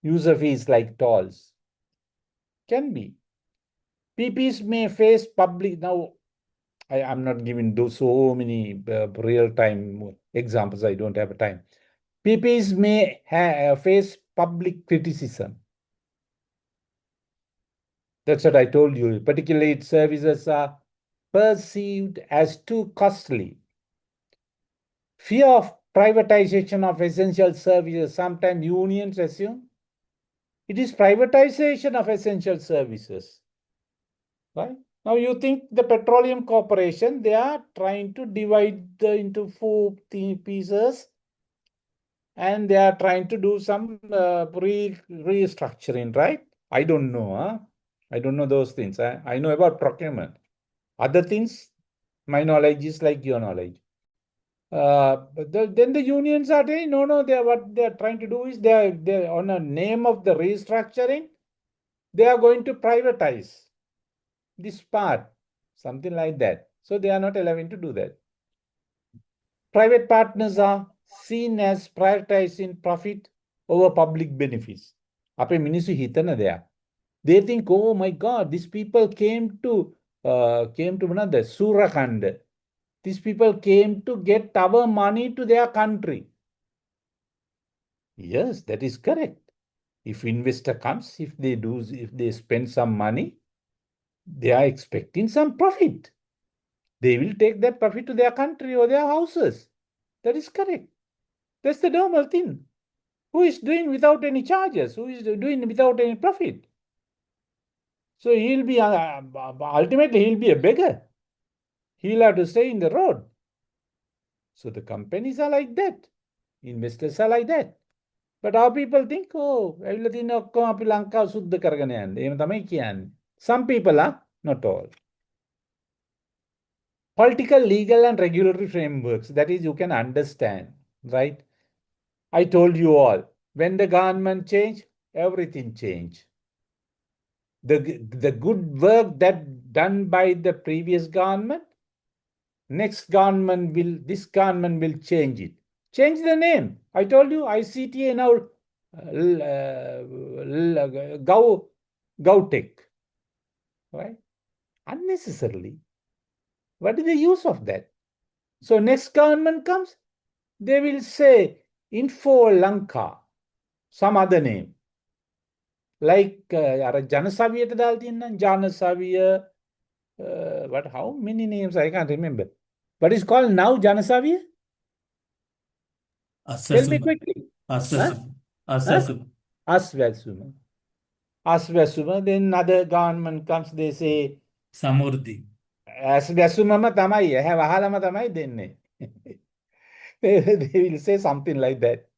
User fees like tolls. Can be. PPs may face public. Now, I'm not giving those so many real-time examples. I don't have time. PPs may face public criticism. That's what I told you. Particularly, its services are perceived as too costly. Fear of privatization of essential services. Sometimes unions assume it is privatization of essential services. Right? Now you think the Petroleum Corporation, they are trying to divide into four pieces and they are trying to do some restructuring, right? I don't know. Huh? I don't know those things. I know about procurement. Other things, my knowledge is like your knowledge. Then the unions are saying, no, what they are trying to do is they're on a name of the restructuring, they are going to privatize this part, something like that. So they are not allowing to do that. Private partners are seen as prioritizing profit over public benefits. අපේ මිනිස්සු හිතන දෙයක්. They think, oh my God, these people came to another Surakanda. These people came to get our money to their country. Yes, that is correct. If investor comes, if they spend some money, they are expecting some profit. They will take that profit to their country or their houses. That is correct. That's the normal thing. Who is doing without any charges? Who is doing without any profit? So he'll be, ultimately, he'll be a beggar. He'll have to stay in the road. So the companies are like that. Investors are like that. But our people think, oh, everything ඔක්කොම අපි ලංකාව සුද්ධ කරගෙන යන්න. එහෙම තමයි කියන්නේ. Some people are, not all. Political, legal, and regulatory frameworks. That is, you can understand, right? I told you all, when the government change, everything change. The good work that done by the previous government, this government will change it. Change the name. I told you, ICTA now GovTech, right? Unnecessarily. What is the use of that? So next government comes, they will say Info Lanka, some other name. Like Janasaviya Janasaviya, how many names? I can't remember. What is called now Janasaviya? Tell me quickly. Aswasuma. Then other government comes, they say Samurdhi. Aswasuma tamai, have ahalama tamai denne. They will say something like that.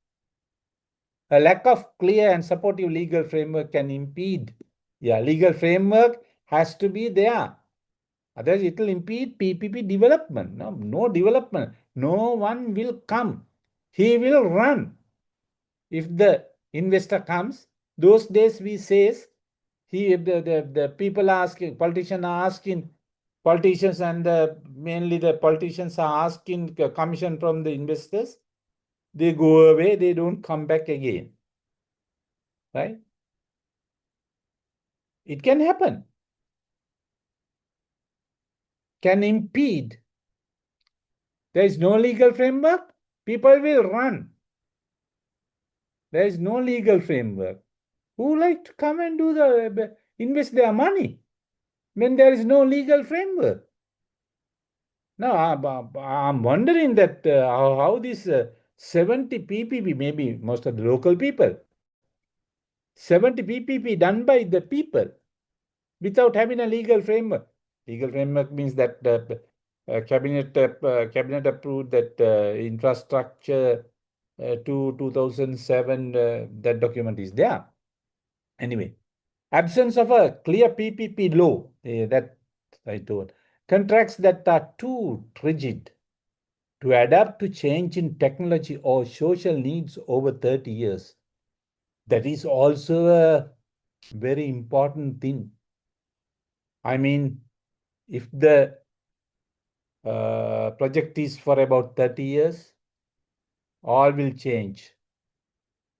A lack of clear and supportive legal framework can impede. Yeah, legal framework has to be there. Otherwise, it will impede PPP development. No development. No one will come. He will run. If the investor comes, those days we says the people are asking, politicians are asking, politicians and mainly the politicians are asking commission from the investors. They go away, they don't come back again. Right? It can happen. Can impede. There is no legal framework, people will run. There is no legal framework. Who like to come and do the invest their money when there is no legal framework? Now I'm wondering that how this 70 PPP, maybe most of the local people, 70 PPP done by the people without having a legal framework. Legal framework means that cabinet approved that infrastructure to 2007. That document is there. Anyway, absence of a clear PPP law, that I told, contracts that are too rigid to adapt to change in technology or social needs over 30 years. That is also a very important thing. I mean, if the project is for about 30 years, all will change.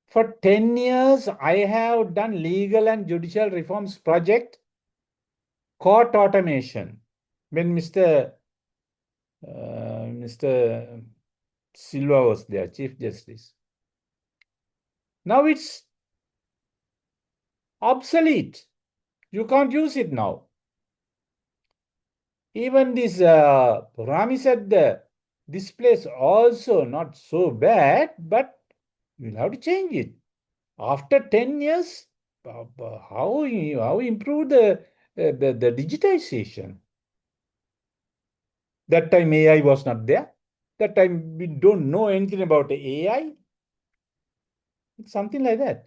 For 10 years, I have done legal and judicial reforms project, court automation. When Mr. Silva was there, Chief Justice. Now it's obsolete. You can't use it now. Even this Rami said this place also not so bad, but you'll have to change it. After 10 years, how improve the digitization? That time AI was not there. That time we don't know anything about AI. It's something like that.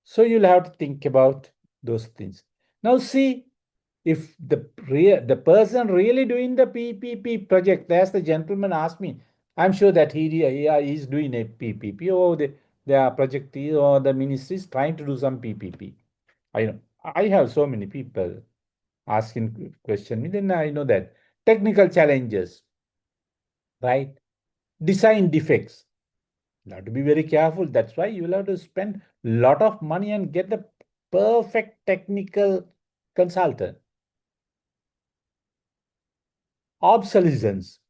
So you'll have to think about those things. Now see, if the person really doing the PPP project, as the gentleman asked me, I'm sure that he is doing a PPP, or the project is, or the ministry is trying to do some PPP. I know. I have so many people asking question me, then I know that. Technical challenges, right? Design defects. You have to be very careful. That's why you will have to spend a lot of money and get the perfect technical consultant. Obsolescence.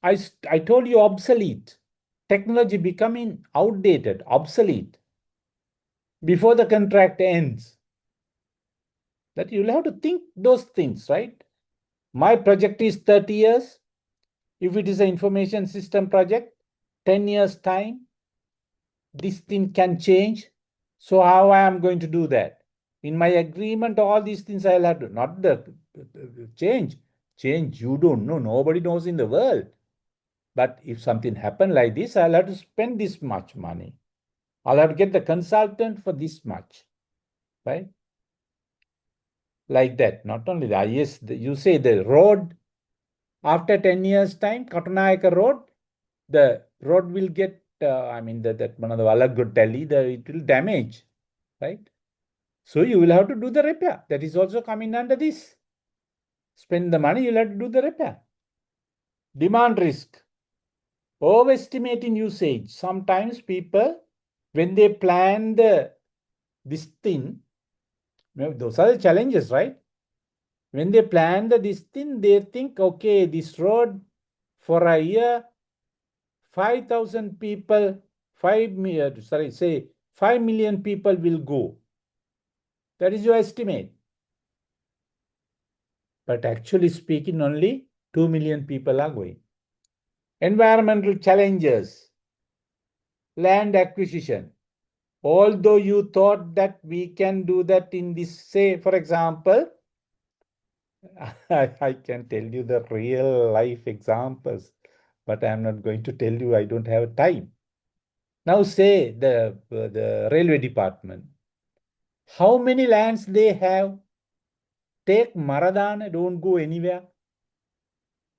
I told you obsolete. Technology becoming outdated, obsolete before the contract ends. That you'll have to think those things, right? My project is 30 years. If it is an information system project, 10 years time, this thing can change. So how I am going to do that? In my agreement, all these things I'll have to, not the change. Change, you don't know. Nobody knows in the world. But if something happened like this, I'll have to spend this much money. I'll have to get the consultant for this much, right? Like that. Not only that, yes, you say the road, after 10 years time, Katunayaka road, the road will get, that one of the Valagood Delhi, it will damage, right? So you will have to do the repair. That is also coming under this. Spend the money, you'll have to do the repair. Demand risk. Overestimating usage. Sometimes people, when they plan this thing, those are the challenges, right? When they plan this thing, they think, okay, this road for a year, 5,000 people, 5 million people will go. That is your estimate. But actually speaking, only 2 million people are going. Environmental challenges, land acquisition. Although you thought that we can do that in this, say, for example, I can tell you the real life examples, but I'm not going to tell you. I don't have time. Now say the railway department. How many lands they have? Take Maradana, don't go anywhere.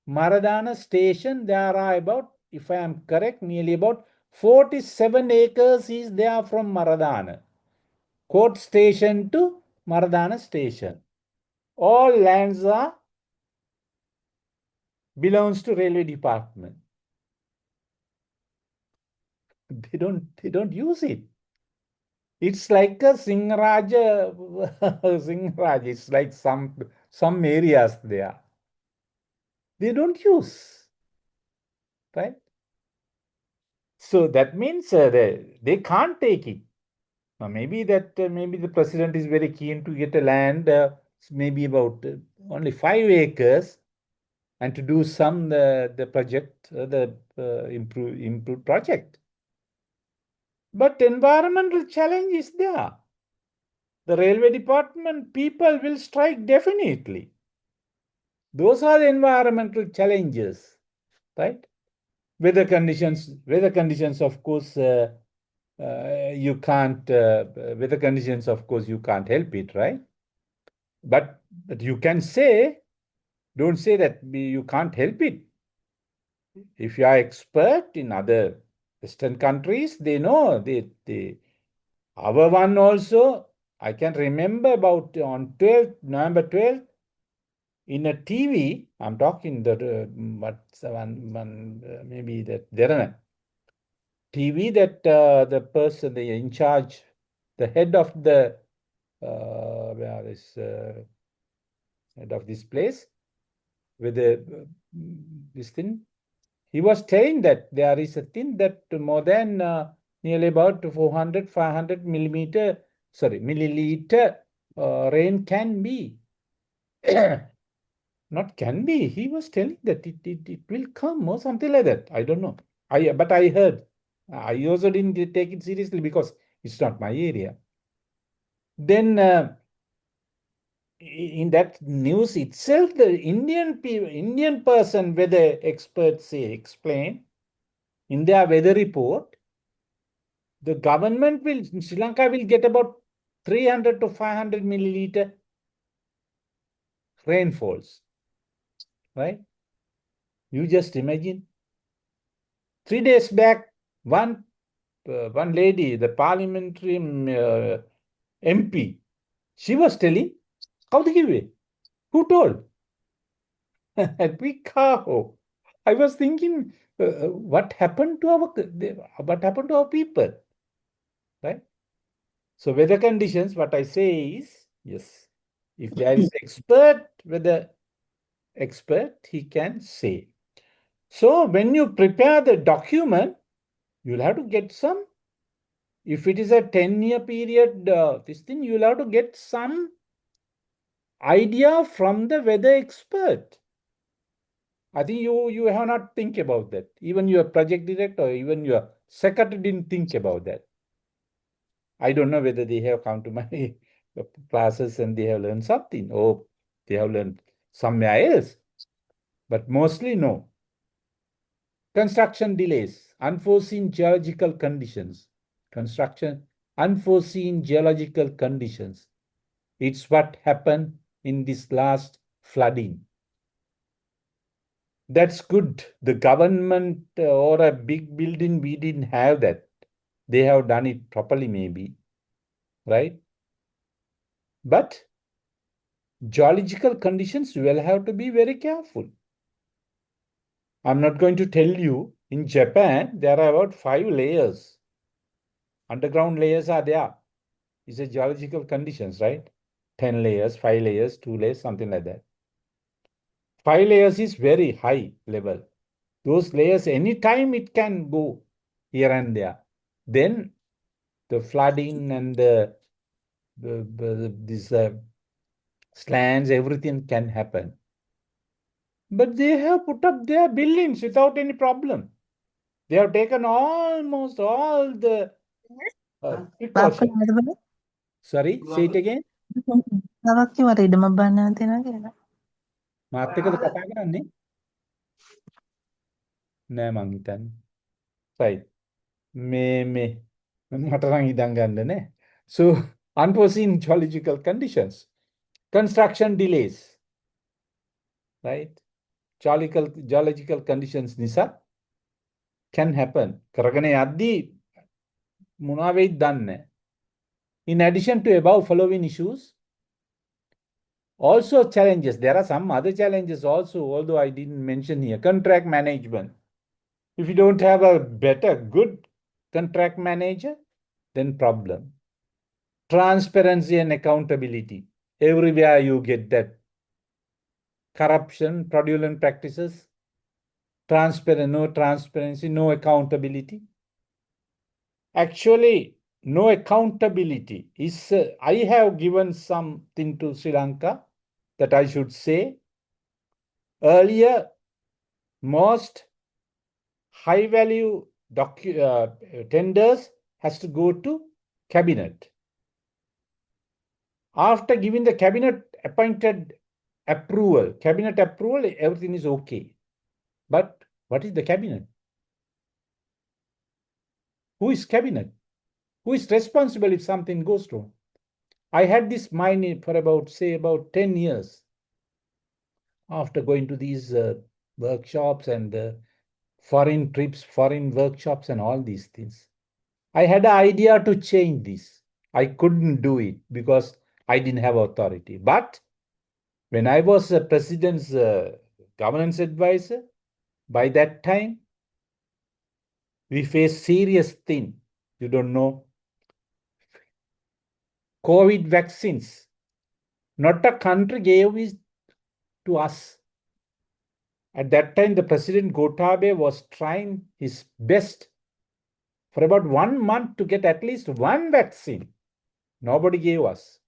Maradana station, there are about, if I am correct, nearly about 47 acres is there from Maradana. Court station to Maradana station. All lands are belongs to railway department. They don't use it. It's like a Singharaja, Singharaja. It's like some areas there. They don't use, right? So that means they can't take it. Maybe the president is very keen to get a land, maybe about only 5 acres, and to do some the project, the improve project. But environmental challenge is there. The railway department people will strike definitely. Those are the environmental challenges, right? Weather conditions, of course, you can't. Weather conditions, of course, you can't help it, right? But you can say, don't say that you can't help it. If you are expert in other Western countries, they know they our one also. I can remember about on November 12th in a TV. I'm talking that what's one maybe that there are TV that the person the in charge, the head of the where is head of this place with this thing. He was telling that there is a thing that more than nearly about 400, 500 milliliter rain can be. Not can be. He was telling that it will come or something like that. I don't know. But I heard. I also didn't take it seriously because it's not my area. Then in that news itself, the Indian person, weather experts say, explain in their weather report, the government will, Sri Lanka will get about 300 to 500 milliliter rainfalls, right? You just imagine. 3 days back, one lady, the parliamentary MP, she was telling, how to give it? Who told? At Picaho. I was thinking, what happened to our people, right? So weather conditions, what I say is, yes, if there is weather expert, he can say. So when you prepare the document, you'll have to get some. If it is a 10-year period, this thing you'll have to get some idea from the weather expert. I think you have not think about that. Even your project director, or even your secretary didn't think about that. I don't know whether they have come to my classes and they have learned something, or they have learned somewhere else. But mostly no. Construction delays, unforeseen geological conditions. Unforeseen geological conditions. It's what happened in this last flooding. That's good. The government or a big building, we didn't have that. They have done it properly, maybe, right? But geological conditions, you will have to be very careful. I'm not going to tell you, in Japan, there are about 5 layers. Underground layers are there. It's a geological conditions, right? 10 layers, 5 layers, 2 layers, something like that. 5 layers is very high level. Those layers, anytime it can go here and there. Then the flooding and these slants, everything can happen. But they have put up their buildings without any problem. They have taken almost all the precautions. Sorry, say it again. තවක් කිව්වට ඉඩම බන්න තියෙනවා කියලා. මාත් එක්කද කතා කරන්නේ? නෑ මං හිතන්නේ. Right. මේ මට නම් ඉඳන් ගන්න නෑ. So unforeseen geological conditions. Construction delays. Right? Geological conditions නිසා can happen. කරගෙන යද්දී මොනවා වෙයිද දන්නේ නෑ. In addition to above following issues, also challenges. There are some other challenges also, although I didn't mention here. Contract management. If you don't have a good contract manager, then problem. Transparency and accountability. Everywhere you get that. Corruption, fraudulent practices, no transparency, no accountability. Actually, no accountability is, I have given something to Sri Lanka that I should say. Earlier, most high value tenders has to go to cabinet. After giving the cabinet appointed approval, everything is okay. But what is the cabinet? Who is cabinet? Who is responsible if something goes wrong? I had this mind for about 10 years after going to these workshops and foreign trips, foreign workshops and all these things. I had an idea to change this. I couldn't do it because I didn't have authority. But when I was the president's governance advisor, by that time, we faced serious thing. You don't know. COVID vaccines. Not a country gave it to us. At that time, the President Gotabaya was trying his best for about 1 month to get at least one vaccine. Nobody gave us.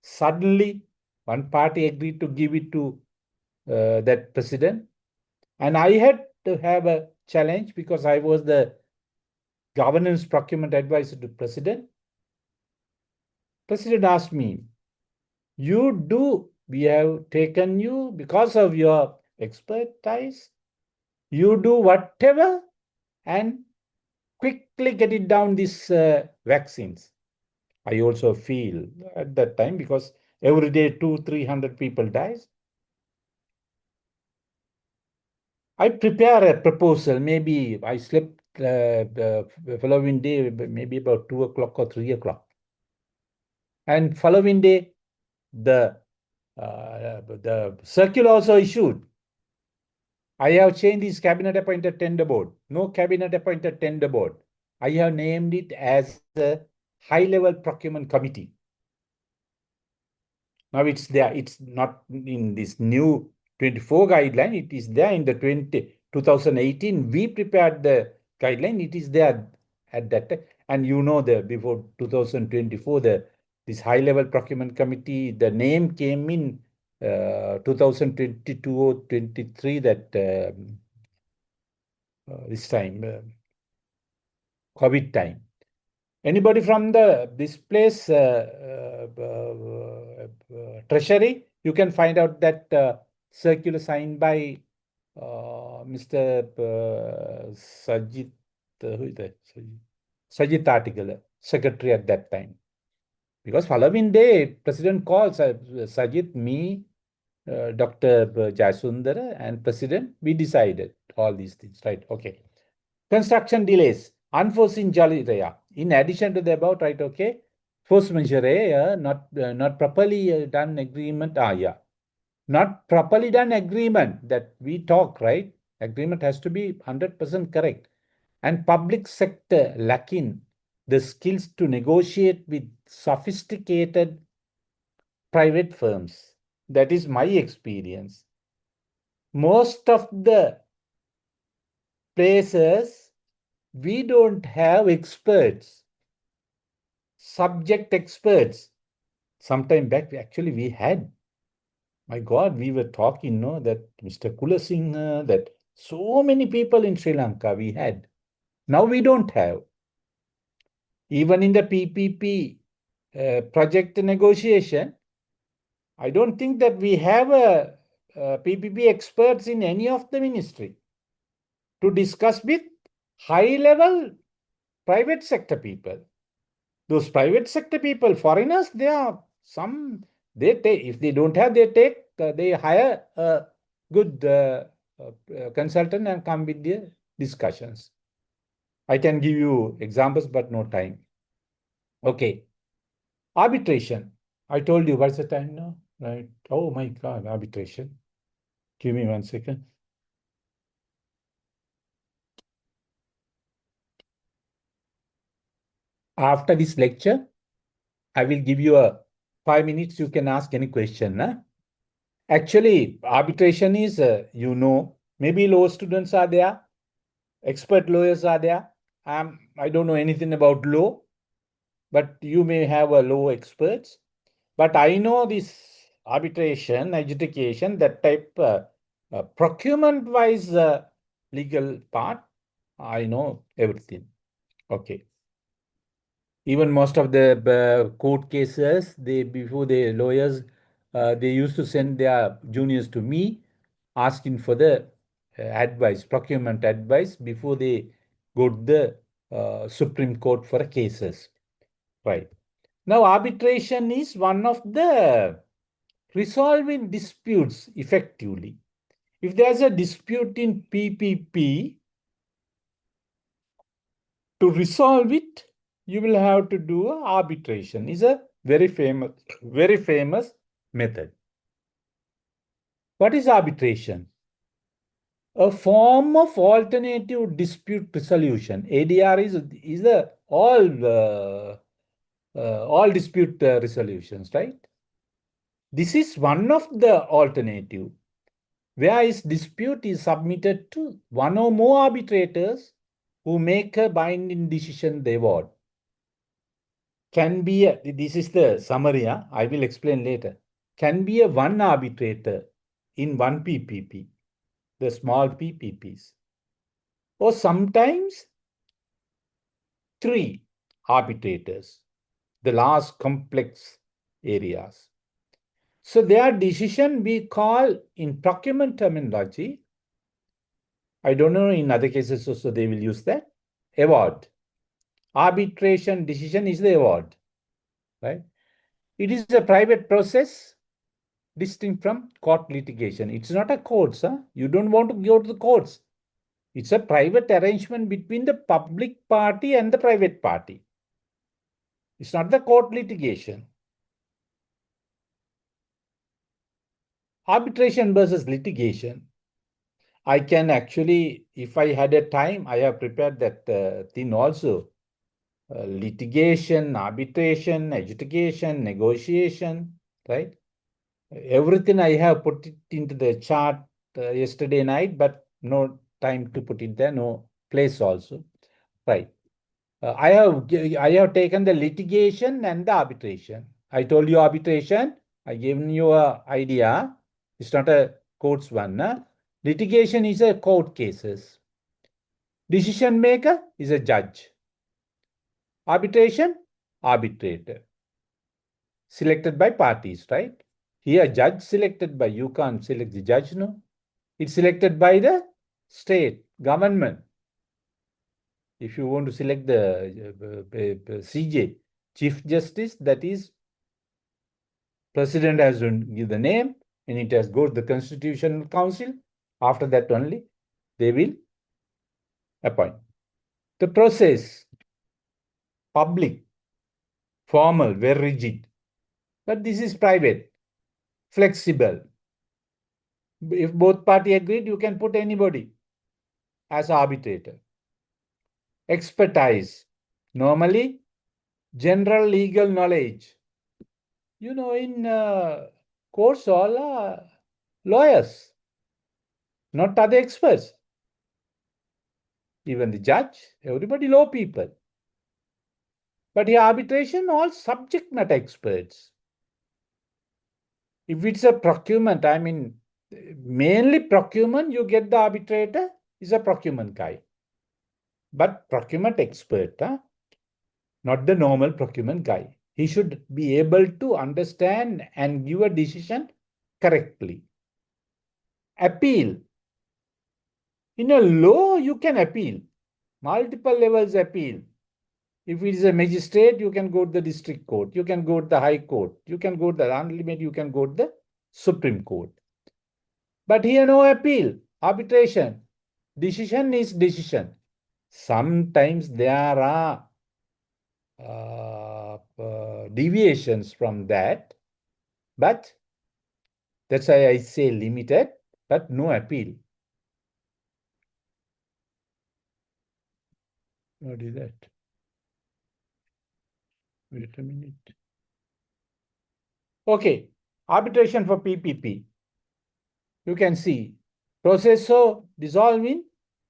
Suddenly, one party agreed to give it to that president. And I had to have a challenge because I was the governance procurement advisor to president. President asked me, we have taken you because of your expertise. You do whatever and quickly get it down these vaccines. I also feel at that time because every day 200-300 people dies. I prepare a proposal. Maybe I slept the following day, maybe about 2 o'clock or 3 o'clock. And following day, the circular also issued. I have changed this cabinet appointed tender board. No cabinet appointed tender board. I have named it as the high level procurement committee. Now it's there. It's not in this new 24 guideline. It is there in the 2018. We prepared the guideline. It is there at that time. And you know, before 2024, this high level procurement committee, the name came in 2022 or 23 that this time, COVID time. Anybody from this place, Treasury, you can find out that circular signed by Mr. Sajid, who is that? Sajid Article, secretary at that time. Because following day, President calls Sajid, me, Dr. Jayasundara, and President, we decided all these things, right? Okay. Construction delays, unforeseen jalidaya. In addition to the above, right? Okay. Force majeure, not properly done agreement. Not properly done agreement that we talk, right? Agreement has to be 100% correct. And public sector lacking the skills to negotiate with sophisticated private firms. That is my experience. Most of the places, we don't have experts, subject experts. Sometime back, actually, we had. My God, we were talking, that Mr. Kula Singh, that so many people in Sri Lanka we had. Now we don't have. Even in the PPP project negotiation, I don't think that we have a PPP experts in any of the ministry to discuss with high-level private sector people. Those private sector people, foreigners, they take, if they don't have, they hire a good consultant and come with their discussions. I can give you examples, but no time. Okay. Arbitration. I told you, what's the time now? Right. Oh my God, arbitration. Give me 1 second. After this lecture, I will give you a 5 minutes. You can ask any question. Huh? Actually, arbitration is, maybe law students are there, expert lawyers are there. I don't know anything about law, but you may have a law experts. But I know this arbitration, adjudication, that type procurement-wise legal part. I know everything. Okay. Even most of the court cases, before the lawyers, they used to send their juniors to me, asking for the advice, procurement advice, before they go to the Supreme Court for cases. Right. Now, arbitration is one of the resolving disputes effectively. If there's a dispute in PPP, to resolve it, you will have to do arbitration. It's a very famous method. What is arbitration? A form of alternative dispute resolution. ADR is all dispute resolutions, right? This is one of the alternative, where dispute is submitted to one or more arbitrators who make a binding decision they award. This is the summary, I will explain later. Can be a one arbitrator in one PPP, the small PPPs. Or sometimes 3 arbitrators, the large complex areas. So their decision we call, in procurement terminology, I don't know, in other cases also they will use that, award. Arbitration decision is the award, right? It is a private process distinct from court litigation. It's not a courts. You don't want to go to the courts. It's a private arrangement between the public party and the private party. It's not the court litigation. Arbitration versus litigation. I can actually, if I had a time, I have prepared that thing also. Litigation, arbitration, adjudication, negotiation, right? Everything I have put it into the chart yesterday night, but no time to put it there, no place also, right? I have taken the litigation and the arbitration. I told you arbitration, I given you an idea. It's not a court's one. Litigation is a court cases. Decision maker is a judge. Arbitration, arbitrator. Selected by parties, right? Here, judge selected by, you can't select the judge, no? It's selected by the state, government. If you want to select the CJ, Chief Justice, that is, President has to give the name, and it has go to the Constitutional Council. After that only, they will appoint. The process, public, formal, very rigid. But this is private, flexible. If both party agreed, you can put anybody as arbitrator. Expertise, normally general legal knowledge. In courts, all are lawyers, not other experts. Even the judge, everybody law people. But here arbitration, all subject matter experts. If it's a procurement, mainly procurement, you get the arbitrator is a procurement guy. But procurement expert, not the normal procurement guy. He should be able to understand and give a decision correctly. appeal. In a law, you can appeal. Multiple levels appeal. If it is a magistrate, you can go to the district court. You can go to the high court. You can go to the unlimited. You can go to the Supreme Court. But here, no appeal. Arbitration. Decision is decision. Sometimes there are deviations from that, but that's why I say limited, but no appeal. What is that? Wait a minute. Okay, arbitration for PPP. You can see process so dissolving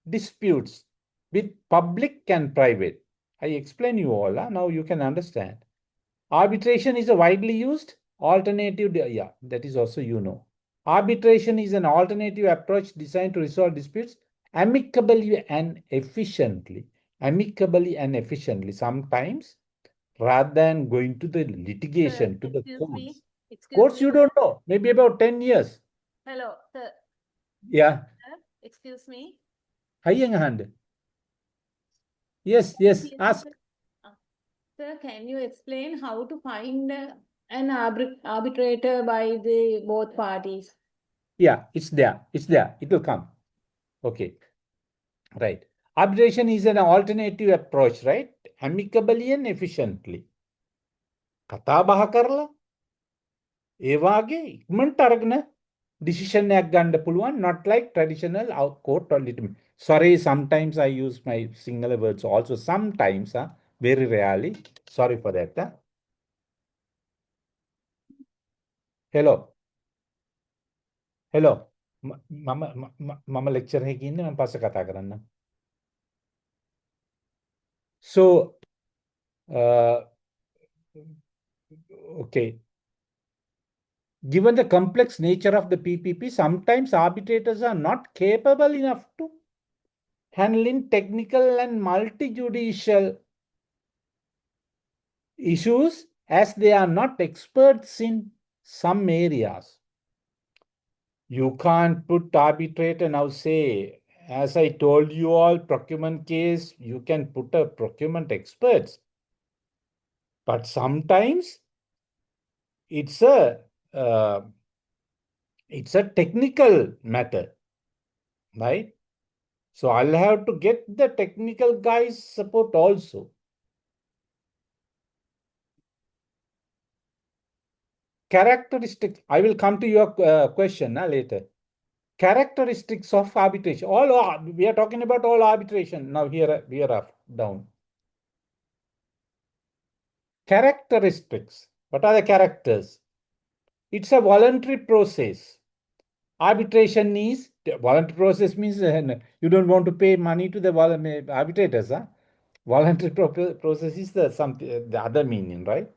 disputes with public and private. I explain you all. Now you can understand. Arbitration is a widely used alternative. Yeah, that is also you know. Arbitration is an alternative approach designed to resolve disputes amicably and efficiently. Amicably and efficiently. Sometimes, rather than going to the litigation, to the courts. Courts you don't know. Maybe about 10 years. Hello, sir. Yeah. Excuse me. High hand. Yes, yes. Yes, Ask. Sir, can you explain how to find an arbitrator by the both parties? Yeah, it's there. It's there. It will come. Okay. Right. Arbitration is an alternative approach, right? Amicably and efficiently. කතා බහ කරලා ඒ වාගේ ඉක්මනට අරගෙන decision එකක් ගන්න පුළුවන්, not like traditional court or litigation. Sorry, sometimes I use my singular words also. Sometimes, very rarely. Sorry for that. Hello. Hello. මම lecture එකේ ඉන්නේ මම පස්සේ කතා කරන්න. So, okay. Given the complex nature of the PPP, sometimes arbitrators are not capable enough to handling technical and multi-judicial issues as they are not experts in some areas. You can't put arbitrator now say, as I told you all, procurement case, you can put a procurement experts. But sometimes it's a technical matter, right? So I'll have to get the technical guys' support also. Characteristics, I will come to your question later. Characteristics of arbitration. We are talking about all arbitration. Now here up, down. Characteristics. What are the characters? It's a voluntary process. Arbitration is, voluntary process means you don't want to pay money to the arbitrators. Voluntary process is the other meaning, right?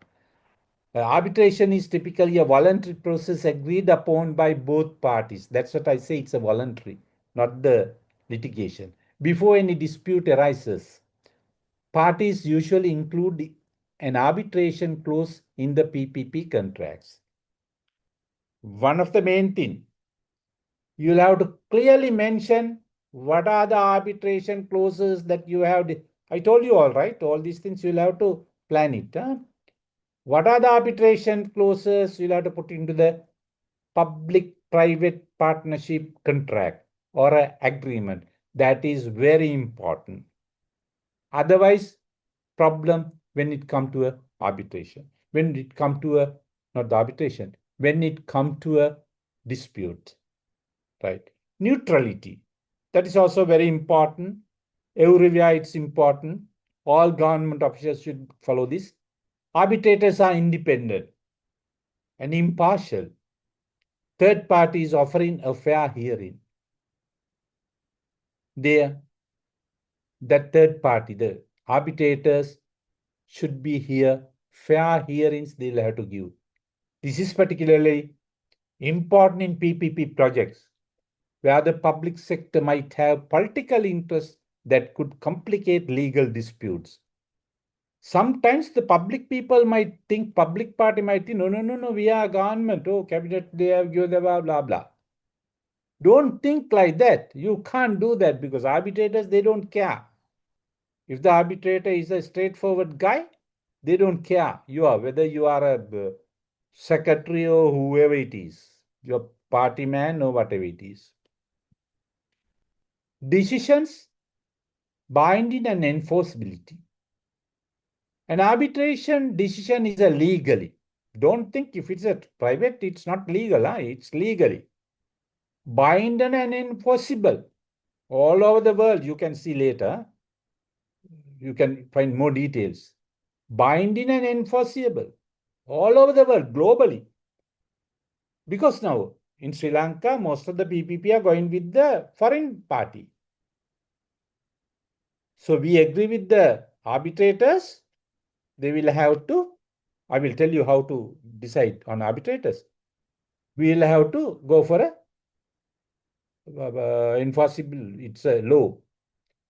Arbitration is typically a voluntary process agreed upon by both parties. That's what I say, it's a voluntary, not the litigation. Before any dispute arises, parties usually include an arbitration clause in the PPP contracts. One of the main things, you'll have to clearly mention what are the arbitration clauses that you have. I told you all, right? All these things you'll have to plan it. What are the arbitration clauses you'll have to put into the public-private partnership contract or an agreement? That is very important. Otherwise, problem when it comes to arbitration. When it comes to not the arbitration, when it comes to a dispute, right? Neutrality, that is also very important. Everywhere it's important. All government officials should follow this. Arbitrators are independent and impartial. Third party is offering a fair hearing. That third party, the arbitrators should be here. Fair hearings they'll have to give. This is particularly important in PPP projects, where the public sector might have political interests that could complicate legal disputes. Sometimes the public party might think, no, we are government, cabinet, they have given the blah, blah, blah. Don't think like that. You can't do that because arbitrators, they don't care. If the arbitrator is a straightforward guy, they don't care. Whether you are a secretary or whoever it is, your party man or whatever it is. Decisions, binding and enforceability. An arbitration decision is a legally. Don't think if it's a private, it's not legal. It's legally. Binding and enforceable. All over the world, you can see later. You can find more details. Binding and enforceable. All over the world, globally. Because now, in Sri Lanka, most of the PPP are going with the foreign party. So we agree with the arbitrators. They will have to, I will tell you how to decide on arbitrators. We will have to go for a enforceable, it's a law,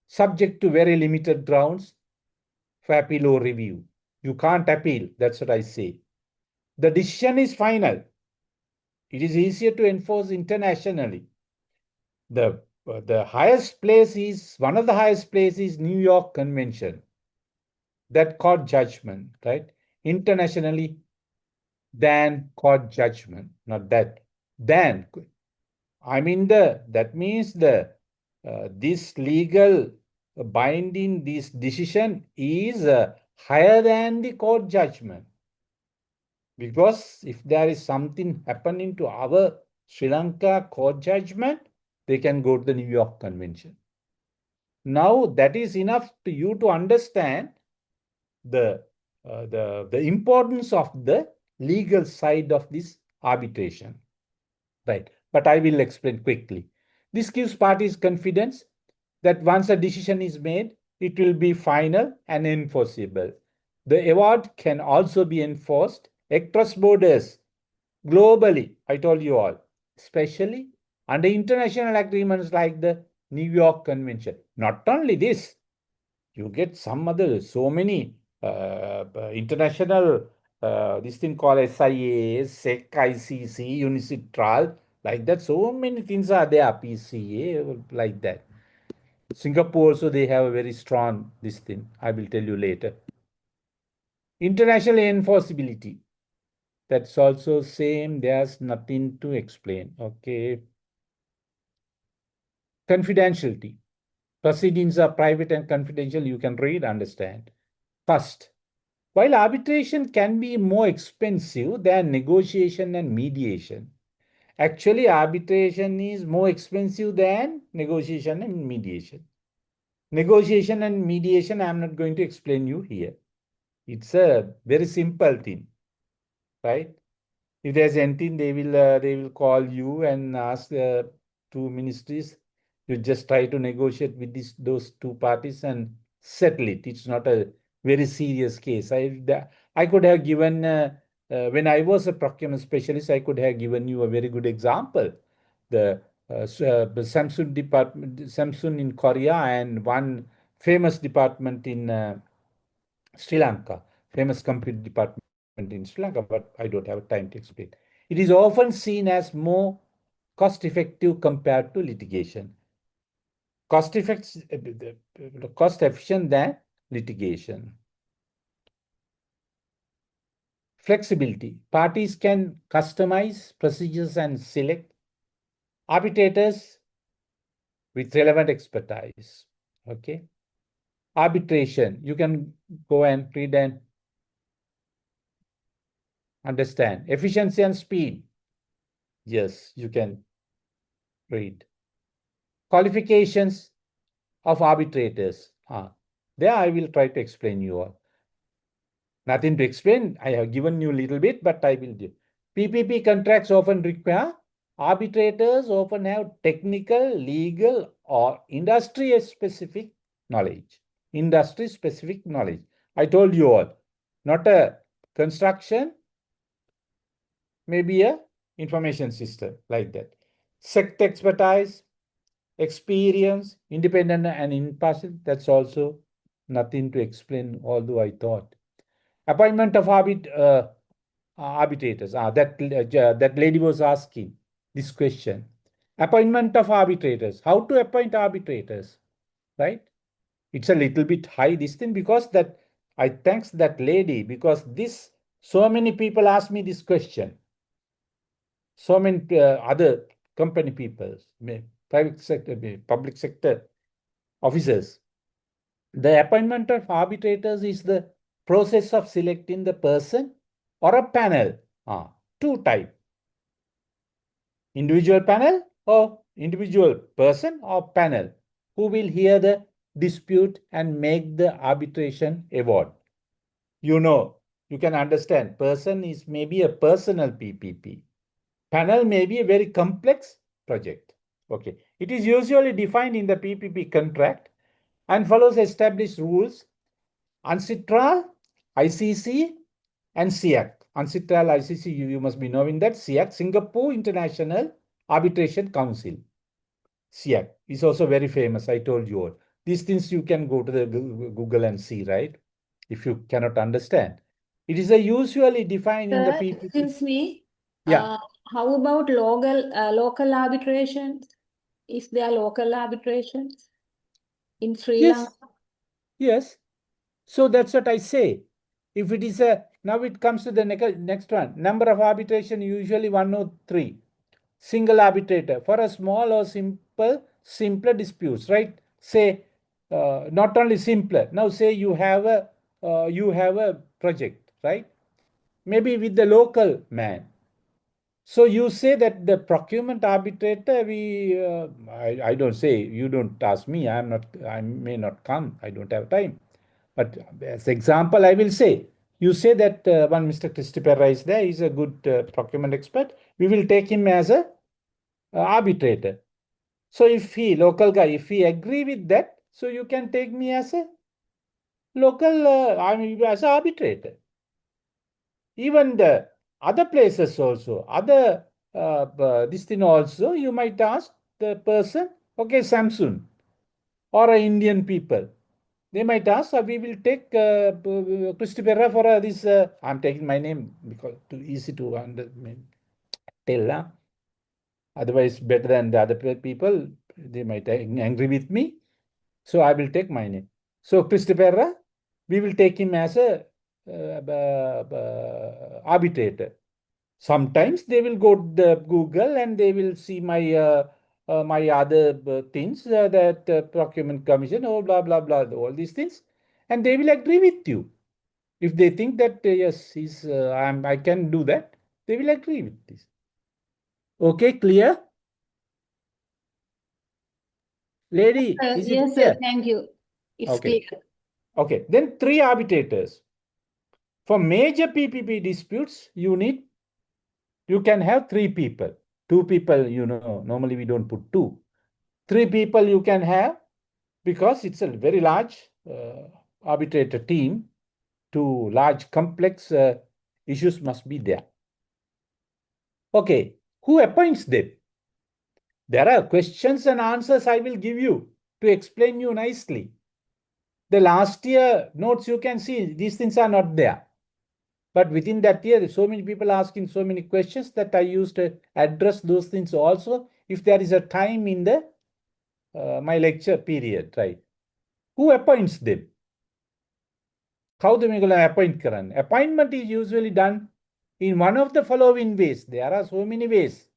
subject to very limited grounds for appeal or review. You can't appeal, that's what I say. The decision is final. It is easier to enforce internationally. The highest place is, one of the highest places is New York Convention. That court judgment, right? Internationally, than court judgment, not that. Than, that means this legal binding, this decision is higher than the court judgment. Because if there is something happening to our Sri Lanka court judgment, they can go to the New York Convention. Now that is enough to you to understand the importance of the legal side of this arbitration. Right, but I will explain quickly. This gives parties confidence that once a decision is made, it will be final and enforceable. The award can also be enforced across borders, globally, I told you all, especially under international agreements like the New York Convention. Not only this, you get some other, so many international, this thing called SIA, SEC, ICC, UNICITRAL, like that. So many things are there, PCA, like that. Singapore also, they have a very strong, this thing, I will tell you later. International enforceability, that's also same, there's nothing to explain, okay. Confidentiality, proceedings are private and confidential, you can read, understand. First, while arbitration can be more expensive than negotiation and mediation, actually arbitration is more expensive than negotiation and mediation. Negotiation and mediation, I'm not going to explain you here. It's a very simple thing, right? If there's anything, they will call you and ask the two ministries. You just try to negotiate with those two parties and settle it. It's not a very serious case. I could have given, when I was a procurement specialist, I could have given you a very good example. The Samsung department, Samsung in Korea, and one famous department in Sri Lanka, famous computer department in Sri Lanka, but I don't have time to explain. It is often seen as more cost-effective compared to litigation. Cost efficient than litigation. Flexibility. Parties can customize procedures and select arbitrators with relevant expertise. Okay. Arbitration. You can go and read and understand. Efficiency and speed. Yes, you can read. Qualifications of arbitrators. There I will try to explain you all. Nothing to explain. I have given you a little bit, but I will do. PPP contracts often require arbitrators, often have technical, legal, or industry-specific knowledge. Industry-specific knowledge. I told you all. Not a construction, maybe a information system, like that. Sector expertise, experience, independent and impartial, that's also nothing to explain, although I thought. Appointment of arbitrators. That lady was asking this question. Appointment of arbitrators. How to appoint arbitrators, right? It's a little bit high, this thing, because that I thanks that lady, because this so many people ask me this question. So many other company people, private sector, public sector officers. The appointment of arbitrators is the process of selecting the person or a panel. Two type. Individual panel or individual person or panel who will hear the dispute and make the arbitration award. You can understand person is maybe a personal PPP. Panel may be a very complex project. Okay. It is usually defined in the PPP contract and follows established rules. UNCITRAL, ICC, and SIAC. UNCITRAL, ICC, you must be knowing that. SIAC, Singapore International Arbitration Council. SIAC is also very famous, I told you all. These things you can go to the Google and see, right? If you cannot understand. It is usually defined in the Sir, PPP. excuse me. Yeah. How about local arbitrations? Is there local arbitrations in Sri Yes. Lanka? Yes. So that's what I say. If it is now it comes to the next one. Number of arbitration usually 103. Single arbitrator for a small or simpler disputes, right? Say not only simpler. Now say you have a project, right? Maybe with the local man. So you say that the procurement arbitrator, I don't say, you don't ask me, I may not come, I don't have time. But as example, I will say, you say that one Mr. Christy Perera is there, he's a good procurement expert. We will take him as a arbitrator. So if local guy, if he agree with that, so you can take me as a local, as an arbitrator. Even the other places also, other this thing also, you might ask the person, okay, Samsung or Indian people. They might ask, we will take Christy Perera for this. I'm taking my name because too easy to tell. Otherwise, better than the other people, they might angry with me. So I will take my name. So Christy Perera, we will take him as a arbitrator. Sometimes they will go to the Google and they will see my other things that procurement commission or blah blah blah all these things, and they will agree with you. If they think that yes, I can do that, they will agree with this. Okay, clear? Lady, is it Yes, clear? sir. Thank you. It's Okay. clear. Okay. Then 3 arbitrators. For major PPP disputes, you can have 3 people. 2 people, normally we don't put 2. 3 people you can have because it's a very large arbitrator team. 2 large complex issues must be there. Okay, who appoints them? There are questions and answers I will give you to explain you nicely. The last year notes you can see, these things are not there. But within that year, so many people asking so many questions that I used to address those things also if there is a time in the my lecture period, right? Who appoints them? How do we appoint Karan? Appointment is usually done in one of the following ways. There are so many ways.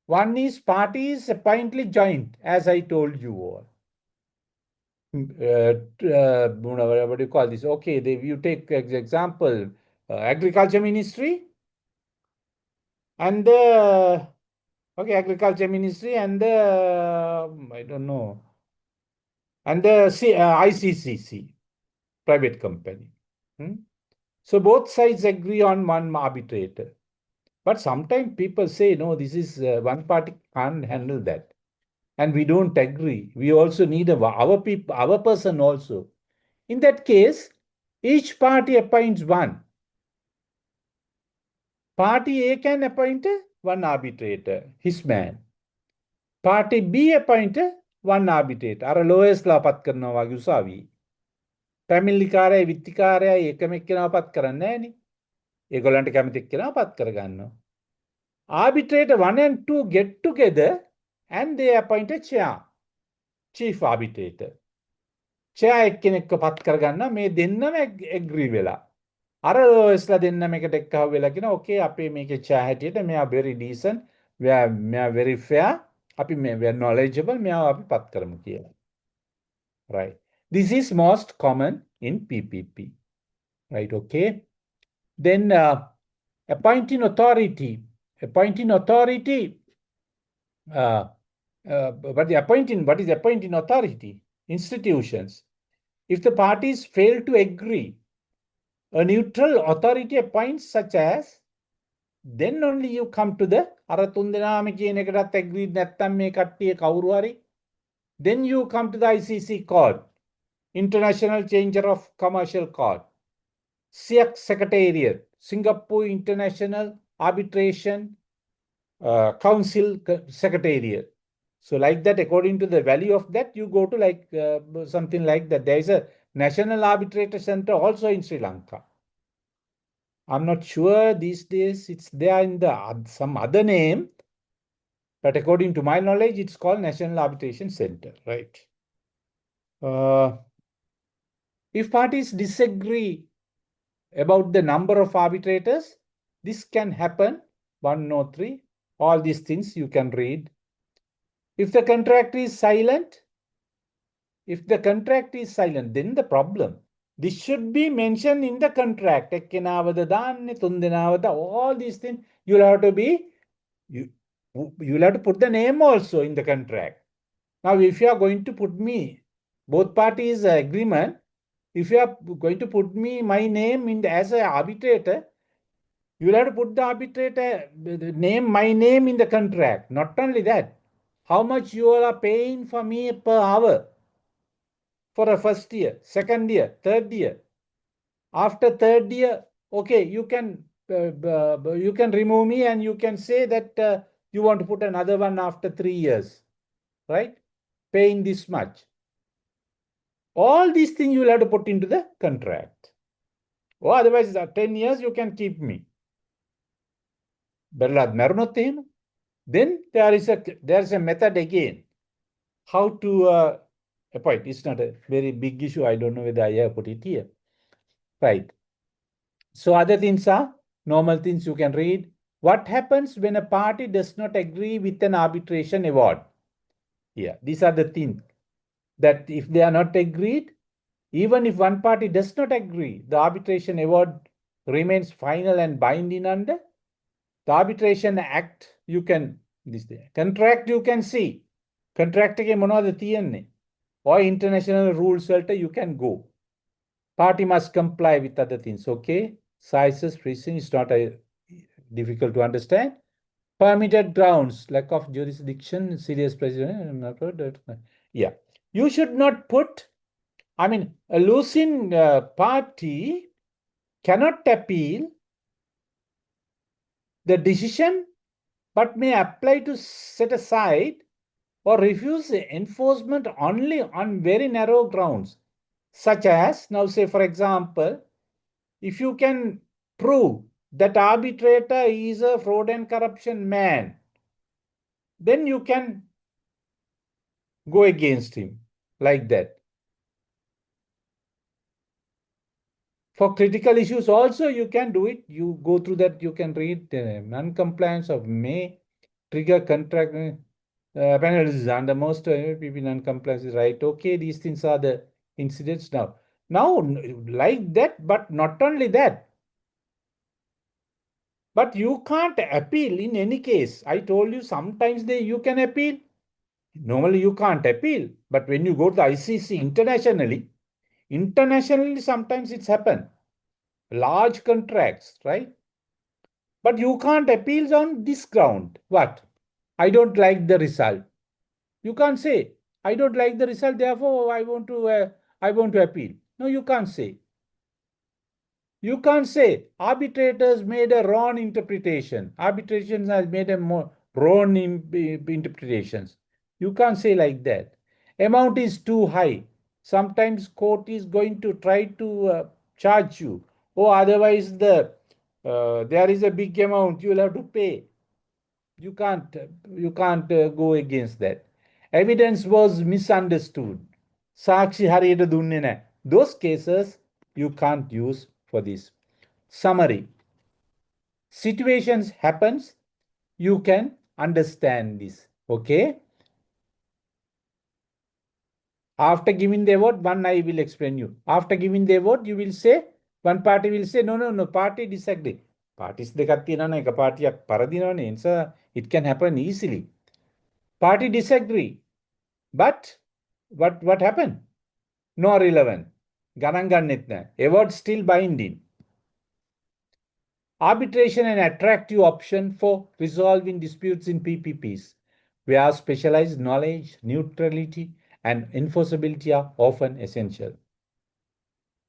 One is parties appointly joint, as I told you all. What do you call this? Okay, you take example, agriculture ministry and the agriculture ministry and the I don't know, and the ICCC private company. So both sides agree on one arbitrator. But sometimes people say, no, this is one party can't handle that. And we don't agree. We also need our person also. In that case, each party appoints one. Party A can appoint one arbitrator, his man. Party B appoint one arbitrator. අර lowest ලා පත් කරනවා වගේ උසාවි. පැමිණිලිකාරය විත්තිකාරය එකම එක්කෙනාව පත් කරන්නේ නැහනේ. ඒගොල්ලන්ට කැමති එක්කෙනාව පත් කරගන්නවා. arbitrator 1 and 2 get together and they appoint a chair, chief arbitrator. chair එක්කෙනෙක්ව පත් කරගන්න මේ දෙන්නම agree වෙලා. අර lawyers-ලා දෙන්නම එකට එක්කව වෙලා කියන okay අපේ මේකේ chair හැටියට මෙයා very decent, මෙයා very fair, අපි we are knowledgeable, මෙයාව අපි පත් කරමු කියලා. Right. This is most common in PPP. Right, okay. Then appointing authority. Appointing authority. What is appointing authority? Institutions. If the parties fail to agree, a neutral authority appoints such as, then only you come to the අර තුන් දෙනාම කියන එකටත් agreed නැත්නම් මේ කට්ටිය කවුරු හරි, then you come to the ICC court, International Changer of Commercial Court, SIAC Secretariat, Singapore International Arbitration Council Secretariat. So like that, according to the value of that, you go to like something like that. There is a National Arbitrator Center also in Sri Lanka. I'm not sure these days it's there in some other name, but according to my knowledge, it's called National Arbitration Center, right? If parties disagree about the number of arbitrators, this can happen, 103, all these things you can read. If the contract is silent, then the problem. This should be mentioned in the contract. All these things, you'll have to put the name also in the contract. Now, if you are going to put me, both parties agreement, if you are going to put my name as an arbitrator, you will have to put the arbitrator name, my name in the contract. Not only that, how much you are paying for me per hour for a first year, second year, third year. After third year, okay, you can remove me and you can say that you want to put another one after 3 years, right? Paying this much. All these things you will have to put into the contract. Or otherwise, 10 years you can keep me. Then there is a method again. How to appoint. It's not a very big issue. I don't know whether I have put it here. Right. So other things are normal things you can read. What happens when a party does not agree with an arbitration award? Yeah, these are the things that if they are not agreed, even if one party does not agree, the arbitration award remains final and binding under the Arbitration Act. You can, contract you can see. Contract or international rules you can go. Party must comply with other things, okay? Sizes, reason is not difficult to understand. Permitted grounds, lack of jurisdiction, serious prejudice. Yeah. You should not put, a losing party cannot appeal the decision, but may apply to set aside or refuse enforcement only on very narrow grounds, such as, now say for example, if you can prove that arbitrator is a fraud and corruption man, then you can go against him like that. For critical issues also you can do it. You go through that, you can read non-compliance of may trigger contract penalties under most PP non-compliance is right. Okay, these things are the incidents now. Now, like that, but not only that. But you can't appeal in any case. I told you sometimes you can appeal. Normally you can't appeal. But when you go to the ICC internationally sometimes it's happened. Large contracts, right? But you can't appeal on this ground. What? I don't like the result. You can't say, I don't like the result, therefore I want to appeal. No, you can't say. You can't say arbitrators made a wrong interpretation. Arbitration has made a more wrong interpretations. You can't say like that. Amount is too high. Sometimes court is going to try to charge you. Or otherwise there is a big amount you will have to pay. You can't go against that. Evidence was misunderstood. Sakshi hariyata dunne naha. Those cases you can't use for this. Summary. Situations happens, you can understand this. Okay. After giving the award, one I will explain you. After giving the award, you will say, one party will say, no, party disagree. Parties දෙකක් තියෙනවනේ එක පාටියක් පරදිනවනේ. ඒ නිසා it can happen easily. Party disagree. But what happened? No relevant. ගණන් ගන්නෙත් නැහැ. Award still binding. Arbitration an attractive option for resolving disputes in PPPs, where specialized knowledge, neutrality, and enforceability are often essential.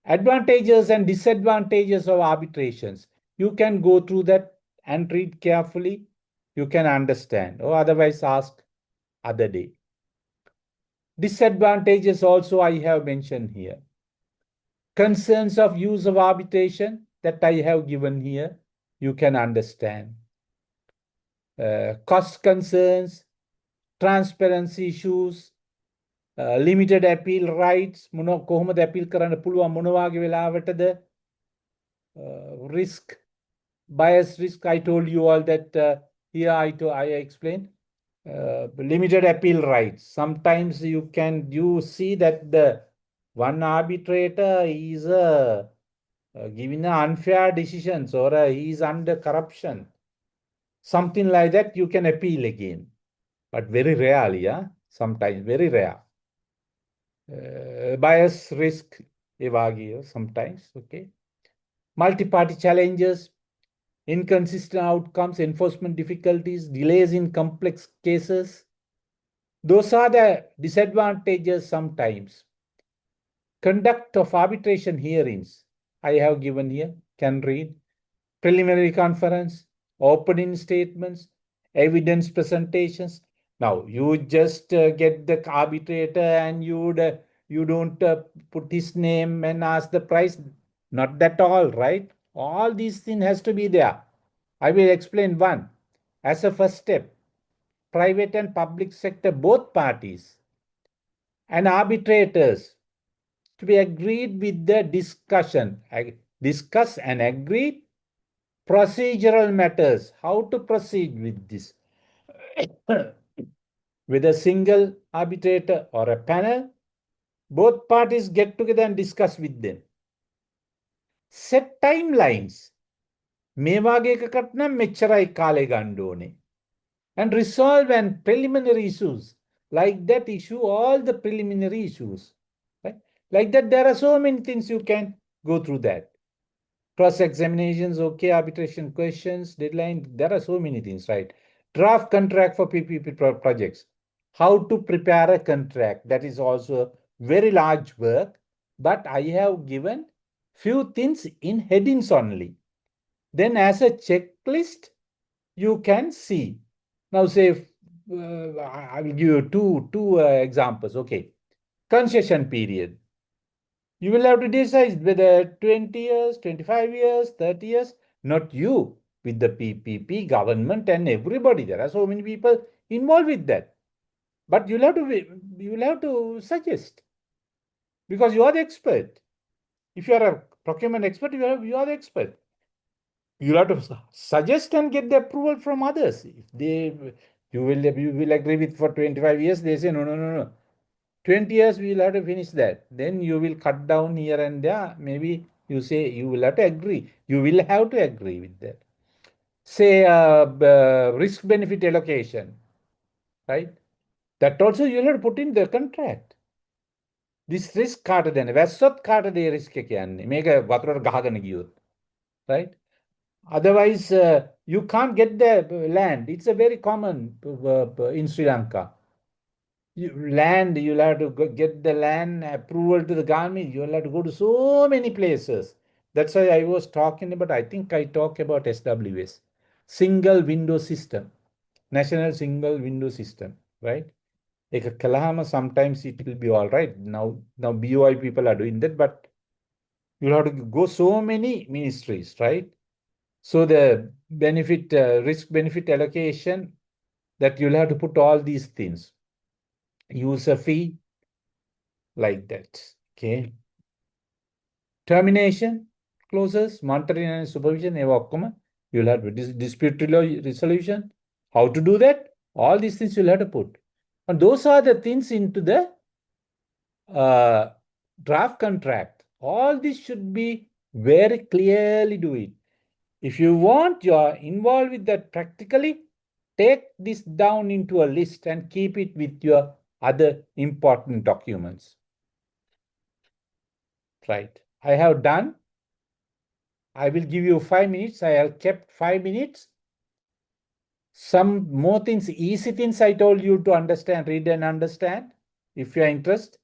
Advantages and disadvantages of arbitrations. You can go through that and read carefully. You can understand, or otherwise ask other day. Disadvantages also I have mentioned here. Concerns of use of arbitration that I have given here, you can understand. Cost concerns, transparency issues, limited appeal rights, කොහොමද appeal කරන්න පුළුවන් මොන වගේ වෙලාවටද, risk, bias risk, I told you all that here I explained. Limited appeal rights. Sometimes you see that the one arbitrator is giving unfair decisions, or he is under corruption. Something like that, you can appeal again. But very rarely, yeah? Sometimes, very rare. Bias risk, sometimes, okay? Multi-party challenges, inconsistent outcomes, enforcement difficulties, delays in complex cases. Those are the disadvantages sometimes. Conduct of arbitration hearings, I have given here, can read. Preliminary conference, opening statements, evidence presentations. Now, you just get the arbitrator and you don't put his name and ask the price. Not that all, right? All these things has to be there. I will explain one. As a first step, private and public sector, both parties and arbitrators to be agreed with the discussion. Discuss and agree procedural matters, how to proceed with this. With a single arbitrator or a panel, both parties get together and discuss with them. Set timelines. මේ වගේ එකකට නම් මෙච්චරයි කාලේ ගන්න ඕනේ. And resolve and preliminary issues. Like that, issue all the preliminary issues. Right? Like that, there are so many things you can go through that. Cross-examinations, okay, arbitration questions, deadline, there are so many things, right? Draft contract for PPP projects. How to prepare a contract, that is also very large work, but I have given few things in headings only. Then as a checklist, you can see. Now say, I will give you two examples, okay. Concession period. You will have to decide whether 20 years, 25 years, 30 years, not you, with the PPP, government and everybody. There are so many people involved with that. But you will have to suggest, because you are the expert. If you are a procurement expert, you are the expert. You have to suggest and get the approval from others. If you will agree with for 25 years, they say, no. 20 years, we will have to finish that. Then you will cut down here and there. Maybe you say you will have to agree. You will have to agree with that. Say risk-benefit allocation, right? That also you will have to put in the contract. This risk කාටද දෙන්නේ? වැස්සොත් කාටද ඒ risk එක යන්නේ? මේක වතුරට ගහගෙන ගියොත්. Right? Otherwise, you can't get the land. It's a very common in Sri Lanka. You'll have to get the land approval to the government. You'll have to go to so many places. That's why I was talking about, I think I talk about SWS, single window system, national single window system, right? Sometimes it will be all right. Now BOI people are doing that, but you'll have to go so many ministries, right? So the risk benefit allocation that you'll have to put all these things. User fee, like that. Okay. Termination clauses, monitoring and supervision, you'll have dispute resolution. How to do that? All these things you'll have to put. And those are the things into the draft contract. All this should be very clearly do it. If you want, you are involved with that practically, take this down into a list and keep it with your other important documents. Right. I have done. I will give you 5 minutes. I have kept 5 minutes. Some more things, easy things I told you to understand, read and understand. If you are interested.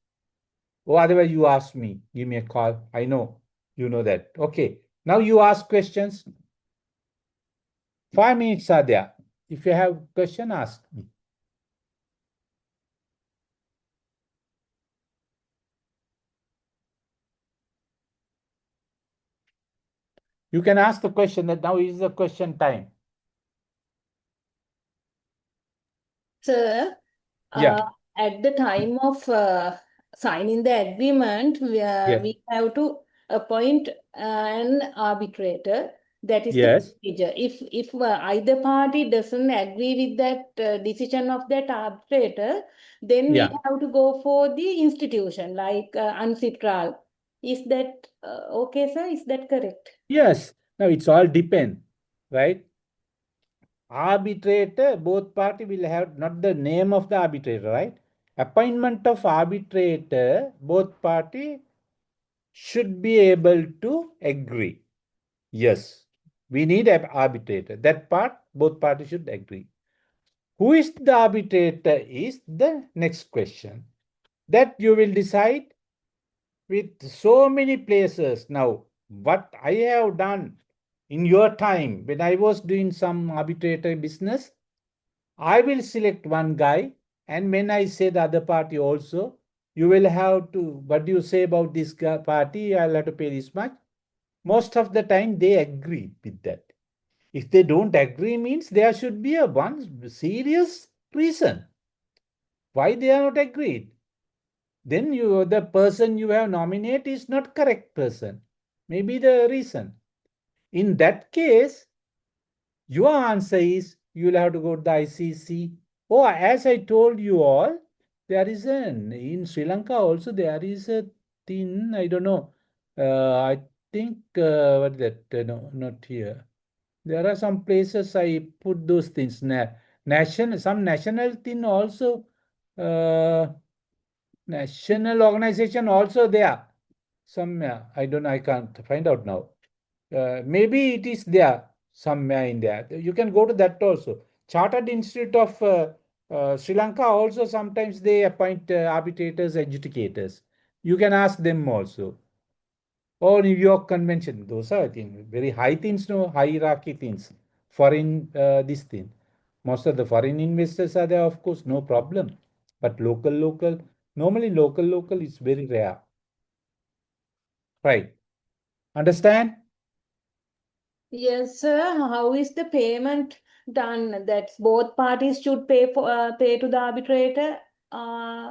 Or otherwise you ask me, give me a call. I know, you know that. Okay. Now you ask questions. 5 minutes are there. If you have question, ask me. You can ask the question that now is the question time. Sir, Yeah. at the time of signing the agreement, Yes. we have to appoint an arbitrator. That is the Yes. procedure. If either party doesn't agree with that decision of that arbitrator, then we Yeah. have to go for the institution like UNCITRAL. Is that okay, sir? Is that correct? Yes. Now it's all depend, right? Arbitrator, both party will have not the name of the arbitrator, right? Appointment of arbitrator, both party should be able to agree. Yes, we need an arbitrator. That part, both parties should agree. Who is the arbitrator is the next question. That you will decide with so many places. Now, what I have done in your time, when I was doing some arbitrator business, I will select one guy, and when I say the other party also, you will have to, what do you say about this party? I'll have to pay this much. Most of the time, they agree with that. If they don't agree, means there should be a one serious reason why they are not agreed. Then the person you have nominated is not correct person. Maybe the reason. In that case, your answer is you will have to go to the ICC. Oh, as I told you all, there is in Sri Lanka also there is a thing, I don't know. I think what is that? No, not here. There are some places I put those things. Some national thing also. National organization also there. Somewhere. I don't know. I can't find out now. Maybe it is there somewhere in there. You can go to that also. Chartered Institute of Sri Lanka also sometimes they appoint arbitrators, adjudicators. You can ask them also. Or New York Convention. Those are, I think, very high things, no hierarchy things. Foreign, this thing. Most of the foreign investors are there, of course, no problem. But local, normally local is very rare. Right. Understand? Yes, sir. How is the payment done? That both parties should pay to the arbitrator.